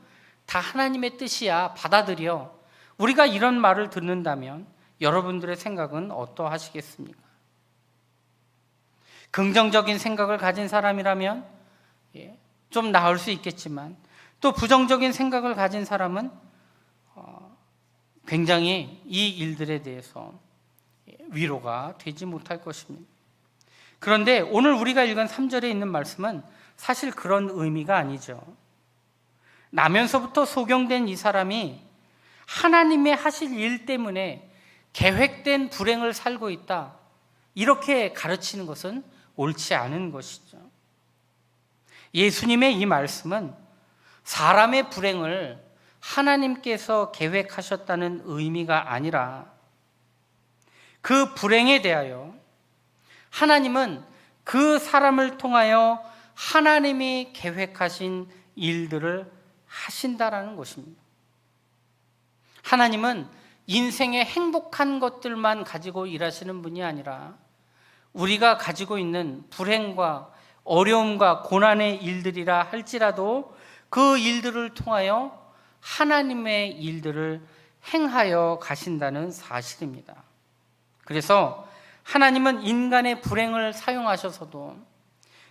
다 하나님의 뜻이야. 받아들여. 우리가 이런 말을 듣는다면 여러분들의 생각은 어떠하시겠습니까? 긍정적인 생각을 가진 사람이라면 좀 나을 수 있겠지만 또 부정적인 생각을 가진 사람은 굉장히 이 일들에 대해서 위로가 되지 못할 것입니다. 그런데 오늘 우리가 읽은 3절에 있는 말씀은 사실 그런 의미가 아니죠. 나면서부터 소경된 이 사람이 하나님의 하실 일 때문에 계획된 불행을 살고 있다. 이렇게 가르치는 것은 옳지 않은 것이죠. 예수님의 이 말씀은 사람의 불행을 하나님께서 계획하셨다는 의미가 아니라 그 불행에 대하여 하나님은 그 사람을 통하여 하나님이 계획하신 일들을 하신다라는 것입니다. 하나님은 인생의 행복한 것들만 가지고 일하시는 분이 아니라 우리가 가지고 있는 불행과 어려움과 고난의 일들이라 할지라도 그 일들을 통하여 하나님의 일들을 행하여 가신다는 사실입니다. 그래서 하나님은 인간의 불행을 사용하셔서도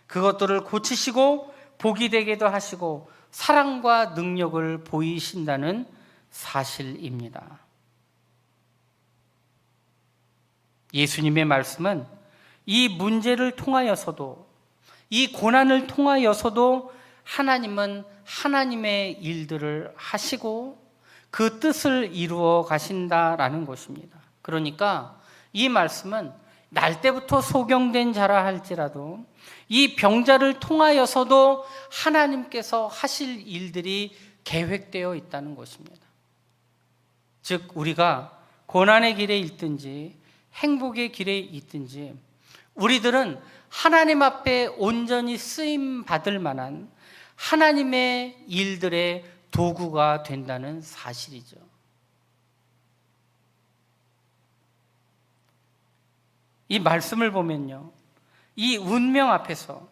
그것들을 고치시고 복이 되게도 하시고 사랑과 능력을 보이신다는 사실입니다. 예수님의 말씀은 이 문제를 통하여서도 이 고난을 통하여서도 하나님은 하나님의 일들을 하시고 그 뜻을 이루어 가신다라는 것입니다. 그러니까 이 말씀은 날 때부터 소경된 자라 할지라도 이 병자를 통하여서도 하나님께서 하실 일들이 계획되어 있다는 것입니다. 즉 우리가 고난의 길에 있든지 행복의 길에 있든지 우리들은 하나님 앞에 온전히 쓰임 받을 만한 하나님의 일들의 도구가 된다는 사실이죠. 이 말씀을 보면요, 이 운명 앞에서,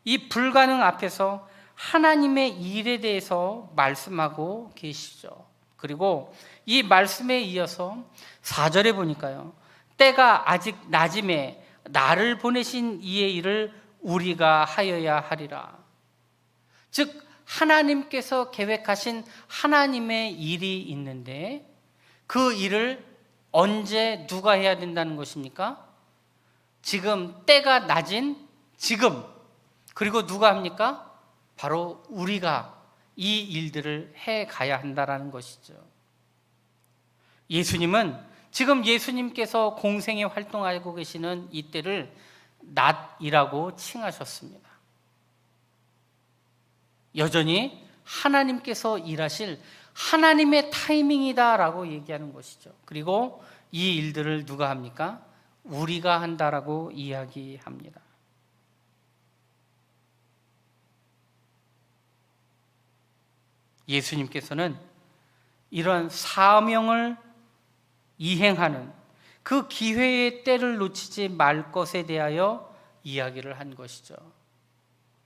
이 불가능 앞에서 하나님의 일에 대해서 말씀하고 계시죠. 그리고 이 말씀에 이어서 4절에 보니까요, 때가 아직 낮음에 나를 보내신 이의 일을 우리가 하여야 하리라. 즉 하나님께서 계획하신 하나님의 일이 있는데 그 일을 언제 누가 해야 된다는 것입니까? 지금 때가 낮은 지금. 그리고 누가 합니까? 바로 우리가 이 일들을 해 가야 한다는 것이죠. 예수님은 지금 예수님께서 공생에 활동하고 계시는 이때를 낮이라고 칭하셨습니다. 여전히 하나님께서 일하실 하나님의 타이밍이다라고 얘기하는 것이죠. 그리고 이 일들을 누가 합니까? 우리가 한다라고 이야기합니다. 예수님께서는 이러한 사명을 이행하는 그 기회의 때를 놓치지 말 것에 대하여 이야기를 한 것이죠.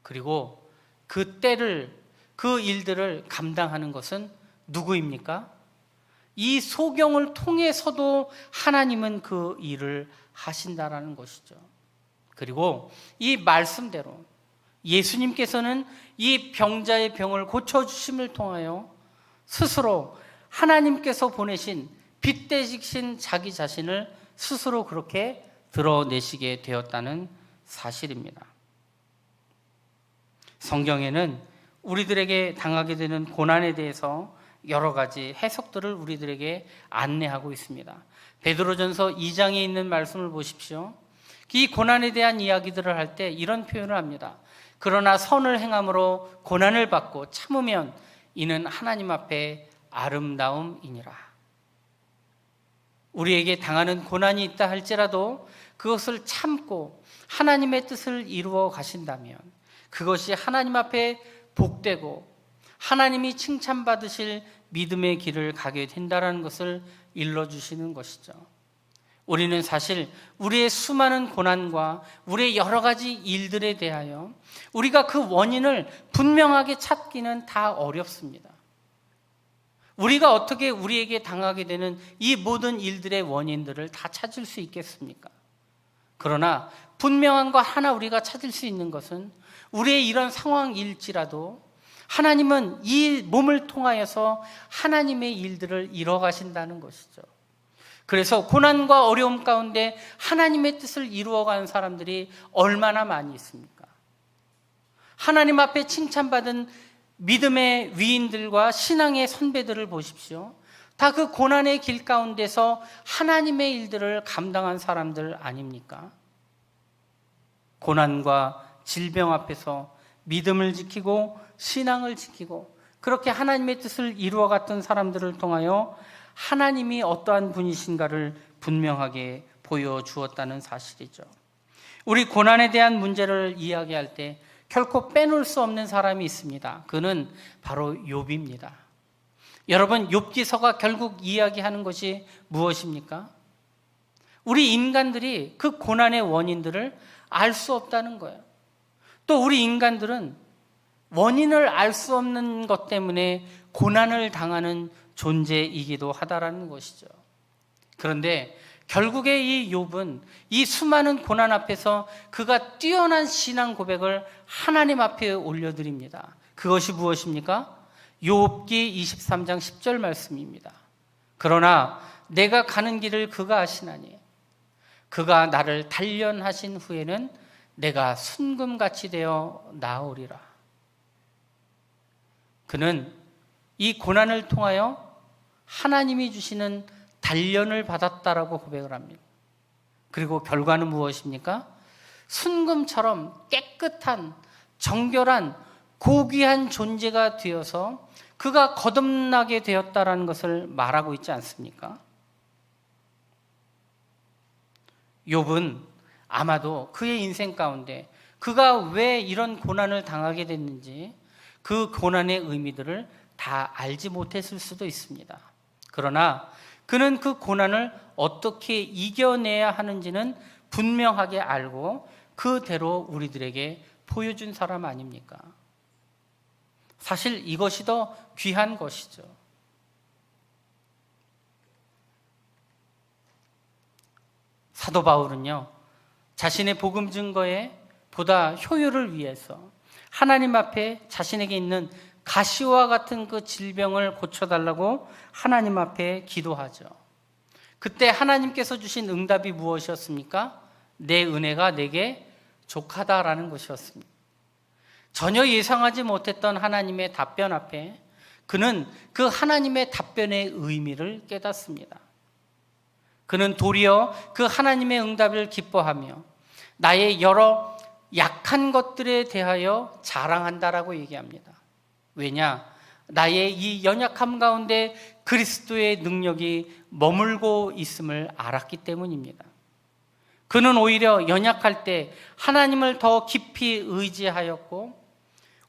그리고 그 때를, 그 일들을 감당하는 것은 누구입니까? 이 소경을 통해서도 하나님은 그 일을 하신다라는 것이죠. 그리고 이 말씀대로 예수님께서는 이 병자의 병을 고쳐주심을 통하여 스스로 하나님께서 보내신 빛 되신 자기 자신을 스스로 그렇게 드러내시게 되었다는 사실입니다. 성경에는 우리들에게 당하게 되는 고난에 대해서 여러 가지 해석들을 우리들에게 안내하고 있습니다. 베드로전서 2장에 있는 말씀을 보십시오. 이 고난에 대한 이야기들을 할 때 이런 표현을 합니다. 그러나 선을 행함으로 고난을 받고 참으면 이는 하나님 앞에 아름다움이니라. 우리에게 당하는 고난이 있다 할지라도 그것을 참고 하나님의 뜻을 이루어 가신다면 그것이 하나님 앞에 복되고 하나님이 칭찬받으실 믿음의 길을 가게 된다는 것을 일러주시는 것이죠. 우리는 사실 우리의 수많은 고난과 우리의 여러 가지 일들에 대하여 우리가 그 원인을 분명하게 찾기는 다 어렵습니다. 우리가 어떻게 우리에게 당하게 되는 이 모든 일들의 원인들을 다 찾을 수 있겠습니까? 그러나 분명한 것 하나 우리가 찾을 수 있는 것은 우리의 이런 상황일지라도 하나님은 이 몸을 통하여서 하나님의 일들을 이뤄가신다는 것이죠. 그래서 고난과 어려움 가운데 하나님의 뜻을 이루어가는 사람들이 얼마나 많이 있습니까? 하나님 앞에 칭찬받은 믿음의 위인들과 신앙의 선배들을 보십시오. 다 그 고난의 길 가운데서 하나님의 일들을 감당한 사람들 아닙니까? 고난과 질병 앞에서 믿음을 지키고 신앙을 지키고 그렇게 하나님의 뜻을 이루어갔던 사람들을 통하여 하나님이 어떠한 분이신가를 분명하게 보여주었다는 사실이죠. 우리 고난에 대한 문제를 이야기할 때 결코 빼놓을 수 없는 사람이 있습니다. 그는 바로 욥입니다. 여러분, 욥기서가 결국 이야기하는 것이 무엇입니까? 우리 인간들이 그 고난의 원인들을 알 수 없다는 거예요. 또 우리 인간들은 원인을 알 수 없는 것 때문에 고난을 당하는 존재이기도 하다라는 것이죠. 그런데 결국에 이 욥은 이 수많은 고난 앞에서 그가 뛰어난 신앙 고백을 하나님 앞에 올려드립니다. 그것이 무엇입니까? 욥기 23장 10절 말씀입니다. 그러나 내가 가는 길을 그가 아시나니 그가 나를 단련하신 후에는 내가 순금같이 되어 나으리라. 그는 이 고난을 통하여 하나님이 주시는 단련을 받았다라고 고백을 합니다. 그리고 결과는 무엇입니까? 순금처럼 깨끗한 정결한 고귀한 존재가 되어서 그가 거듭나게 되었다라는 것을 말하고 있지 않습니까? 욥은 아마도 그의 인생 가운데 그가 왜 이런 고난을 당하게 됐는지 그 고난의 의미들을 다 알지 못했을 수도 있습니다. 그러나 그는 그 고난을 어떻게 이겨내야 하는지는 분명하게 알고 그대로 우리들에게 보여준 사람 아닙니까? 사실 이것이 더 귀한 것이죠. 사도 바울은요, 자신의 복음 증거에 보다 효율을 위해서 하나님 앞에 자신에게 있는 가시와 같은 그 질병을 고쳐달라고 하나님 앞에 기도하죠. 그때 하나님께서 주신 응답이 무엇이었습니까? 내 은혜가 내게 족하다라는 것이었습니다. 전혀 예상하지 못했던 하나님의 답변 앞에 그는 그 하나님의 답변의 의미를 깨닫습니다. 그는 도리어 그 하나님의 응답을 기뻐하며 나의 여러 약한 것들에 대하여 자랑한다라고 얘기합니다. 왜냐? 나의 이 연약함 가운데 그리스도의 능력이 머물고 있음을 알았기 때문입니다. 그는 오히려 연약할 때 하나님을 더 깊이 의지하였고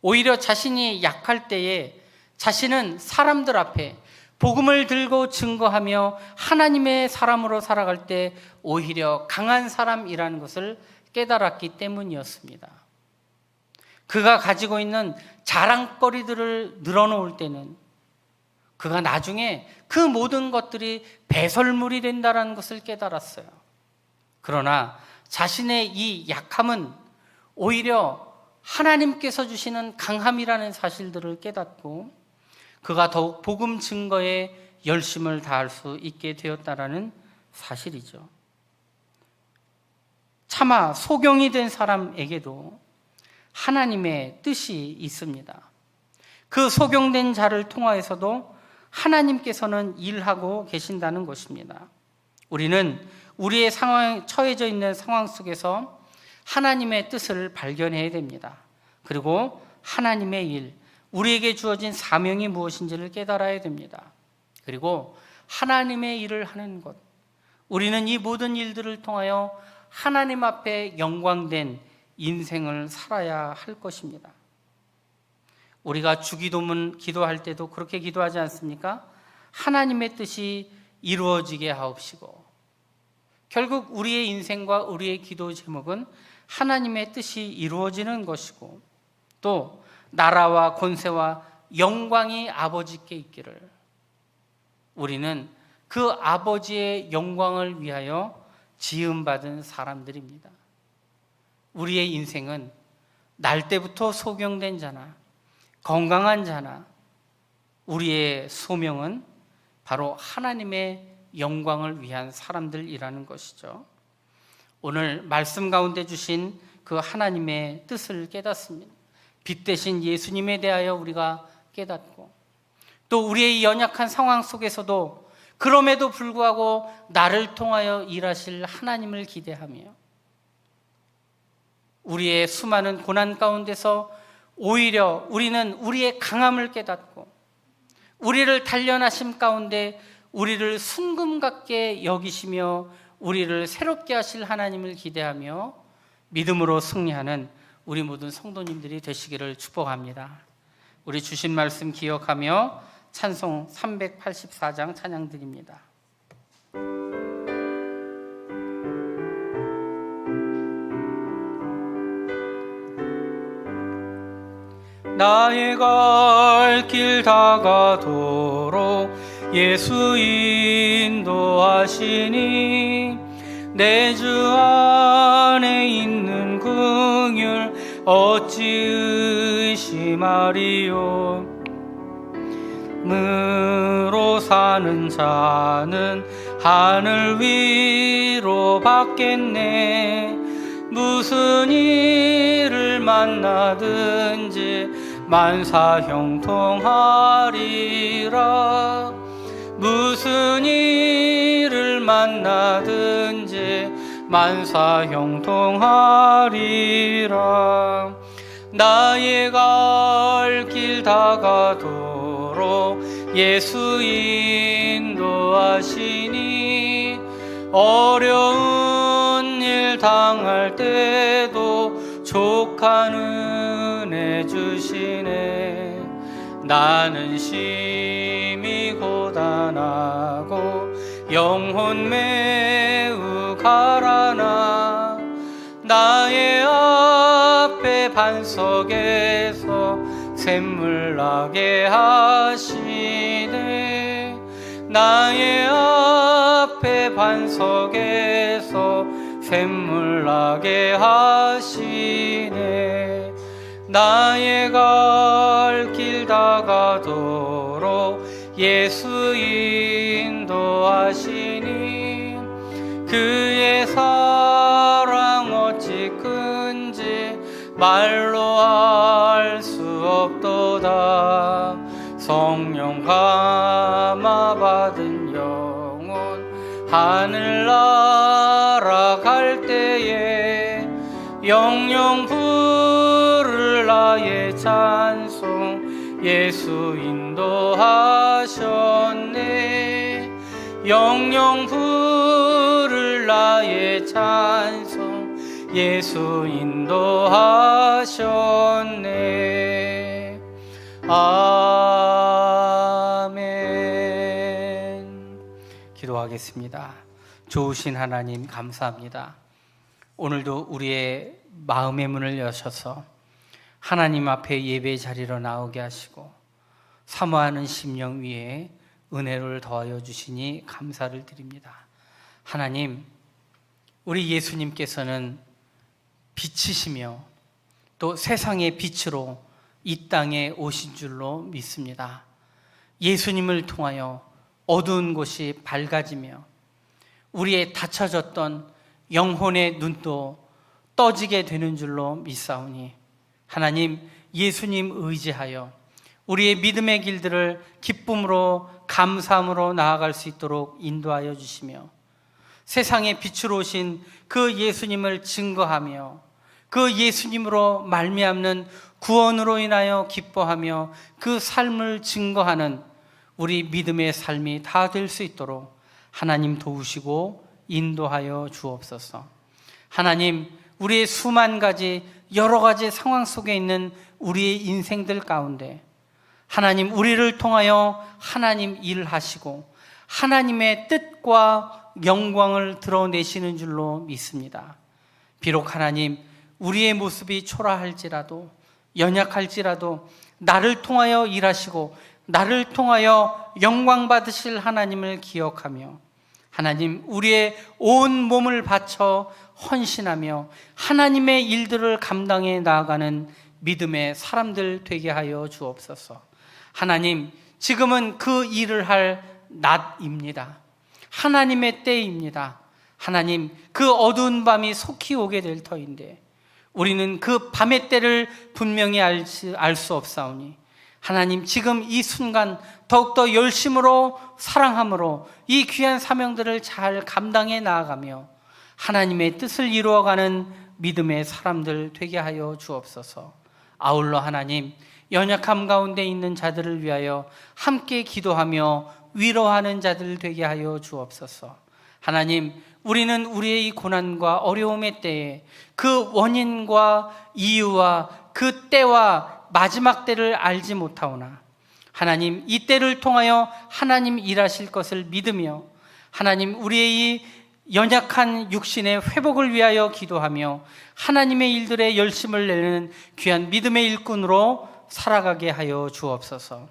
오히려 자신이 약할 때에 자신은 사람들 앞에 복음을 들고 증거하며 하나님의 사람으로 살아갈 때 오히려 강한 사람이라는 것을 깨달았기 때문이었습니다. 그가 가지고 있는 자랑거리들을 늘어놓을 때는 그가 나중에 그 모든 것들이 배설물이 된다는 것을 깨달았어요. 그러나 자신의 이 약함은 오히려 하나님께서 주시는 강함이라는 사실들을 깨닫고 그가 더욱 복음 증거에 열심을 다할 수 있게 되었다라는 사실이죠. 차마 소경이 된 사람에게도 하나님의 뜻이 있습니다. 그 소경된 자를 통하여서도 하나님께서는 일하고 계신다는 것입니다. 우리는 우리의 상황에 처해져 있는 상황 속에서 하나님의 뜻을 발견해야 됩니다. 그리고 하나님의 일, 우리에게 주어진 사명이 무엇인지를 깨달아야 됩니다. 그리고 하나님의 일을 하는 것, 우리는 이 모든 일들을 통하여 하나님 앞에 영광된 인생을 살아야 할 것입니다. 우리가 주기도문 기도할 때도 그렇게 기도하지 않습니까? 하나님의 뜻이 이루어지게 하옵시고, 결국 우리의 인생과 우리의 기도 제목은 하나님의 뜻이 이루어지는 것이고 또 나라와 권세와 영광이 아버지께 있기를, 우리는 그 아버지의 영광을 위하여 지음받은 사람들입니다. 우리의 인생은 날 때부터 소경된 자나 건강한 자나 우리의 소명은 바로 하나님의 영광을 위한 사람들이라는 것이죠. 오늘 말씀 가운데 주신 그 하나님의 뜻을 깨닫습니다. 빛 대신 예수님에 대하여 우리가 깨닫고 또 우리의 연약한 상황 속에서도 그럼에도 불구하고 나를 통하여 일하실 하나님을 기대하며 우리의 수많은 고난 가운데서 오히려 우리는 우리의 강함을 깨닫고 우리를 단련하심 가운데 우리를 순금 같게 여기시며 우리를 새롭게 하실 하나님을 기대하며 믿음으로 승리하는 우리 모든 성도님들이 되시기를 축복합니다. 우리 주신 말씀 기억하며 찬송 384장 찬양 드립니다. 나의 갈 길 다가도록 예수 인도하시니 내 주 안에 있는 긍휼 어찌 의심하리요. 무로 사는 자는 하늘 위로 받겠네. 무슨 일을 만나든지 만사 형통하리라. 무슨 일을 만나든지 만사 형통하리라. 나의 갈 길 다가도록 예수 인도하시니 어려운 일 당할 때도 족한 은혜 주시네. 나는 심히 고단하고 영혼 매우 가라나 나의 앞에 반석에서 샘물 나게 하시네. 나의 앞에 반석에서 샘물 나게 하시네. 나의 갈 길 다가도록 예수 인도하시니 그의 사랑 어찌 큰지 말로 알 수 없도다. 성령 감화 받은 영혼 하늘 날아갈 때에 영영 부를 나의 찬송 예수 인도하셨네. 영영 부를 나의 찬송 예수 인도하셨네. 아멘. 기도하겠습니다. 좋으신 하나님 감사합니다. 오늘도 우리의 마음의 문을 여셔서 하나님 앞에 예배 자리로 나오게 하시고 사모하는 심령 위에 은혜를 더하여 주시니 감사를 드립니다. 하나님, 우리 예수님께서는 빛이시며 또 세상의 빛으로 이 땅에 오신 줄로 믿습니다. 예수님을 통하여 어두운 곳이 밝아지며 우리의 닫혀졌던 영혼의 눈도 떠지게 되는 줄로 믿사오니 하나님, 예수님 의지하여 우리의 믿음의 길들을 기쁨으로 감사함으로 나아갈 수 있도록 인도하여 주시며 세상에 빛으로 오신 그 예수님을 증거하며 그 예수님으로 말미암는 구원으로 인하여 기뻐하며 그 삶을 증거하는 우리 믿음의 삶이 다 될 수 있도록 하나님 도우시고 인도하여 주옵소서. 하나님, 우리의 수만 가지 여러 가지 상황 속에 있는 우리의 인생들 가운데 하나님, 우리를 통하여 하나님 일하시고 하나님의 뜻과 영광을 드러내시는 줄로 믿습니다. 비록 하나님, 우리의 모습이 초라할지라도 연약할지라도 나를 통하여 일하시고 나를 통하여 영광 받으실 하나님을 기억하며 하나님, 우리의 온 몸을 바쳐 헌신하며 하나님의 일들을 감당해 나아가는 믿음의 사람들 되게 하여 주옵소서. 하나님, 지금은 그 일을 할 낮입니다. 하나님의 때입니다. 하나님, 그 어두운 밤이 속히 오게 될 터인데 우리는 그 밤의 때를 분명히 알 수 없사오니 하나님, 지금 이 순간 더욱더 열심으로 사랑함으로 이 귀한 사명들을 잘 감당해 나아가며 하나님의 뜻을 이루어가는 믿음의 사람들 되게 하여 주옵소서. 아울러 하나님, 연약함 가운데 있는 자들을 위하여 함께 기도하며 위로하는 자들 되게 하여 주옵소서. 하나님, 우리는 우리의 이 고난과 어려움의 때에 그 원인과 이유와 그 때와 마지막 때를 알지 못하오나 하나님, 이 때를 통하여 하나님 일하실 것을 믿으며 하나님, 우리의 이 연약한 육신의 회복을 위하여 기도하며 하나님의 일들에 열심을 내는 귀한 믿음의 일꾼으로 살아가게 하여 주옵소서.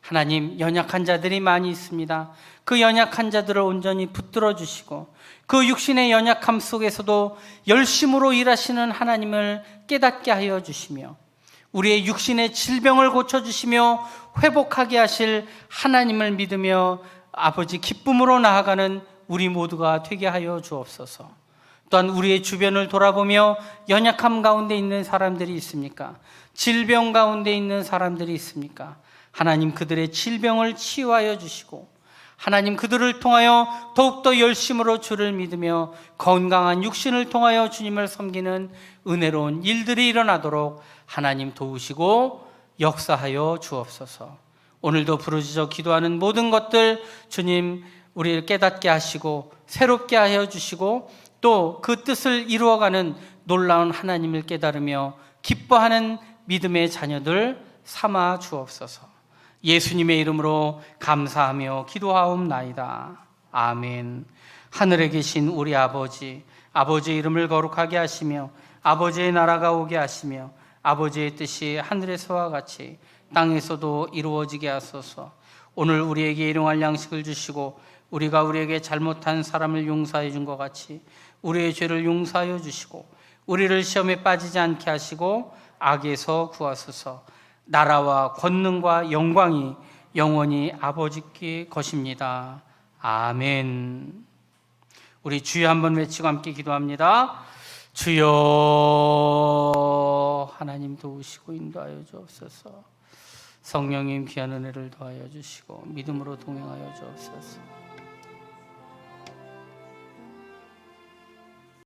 하나님, 연약한 자들이 많이 있습니다. 그 연약한 자들을 온전히 붙들어 주시고 그 육신의 연약함 속에서도 열심으로 일하시는 하나님을 깨닫게 하여 주시며 우리의 육신의 질병을 고쳐주시며 회복하게 하실 하나님을 믿으며 아버지 기쁨으로 나아가는 우리 모두가 되게 하여 주옵소서. 또한 우리의 주변을 돌아보며 연약함 가운데 있는 사람들이 있습니까? 질병 가운데 있는 사람들이 있습니까? 하나님, 그들의 질병을 치유하여 주시고 하나님, 그들을 통하여 더욱더 열심으로 주를 믿으며 건강한 육신을 통하여 주님을 섬기는 은혜로운 일들이 일어나도록 하나님 도우시고 역사하여 주옵소서. 오늘도 부르짖어 기도하는 모든 것들 주님 우리를 깨닫게 하시고 새롭게 하여 주시고 또 그 뜻을 이루어가는 놀라운 하나님을 깨달으며 기뻐하는 믿음의 자녀들 삼아 주옵소서. 예수님의 이름으로 감사하며 기도하옵나이다. 아멘. 하늘에 계신 우리 아버지, 아버지의 이름을 거룩하게 하시며 아버지의 나라가 오게 하시며 아버지의 뜻이 하늘에서와 같이 땅에서도 이루어지게 하소서. 오늘 우리에게 일용할 양식을 주시고 우리가 우리에게 잘못한 사람을 용서해 준 것 같이 우리의 죄를 용서하여 주시고 우리를 시험에 빠지지 않게 하시고 악에서 구하소서. 나라와 권능과 영광이 영원히 아버지께 것입니다. 아멘. 우리 주여 한번 외치고 함께 기도합니다. 주여, 하나님 도우시고 인도하여 주옵소서. 성령님 귀한 은혜를 더하여 주시고 믿음으로 동행하여 주옵소서.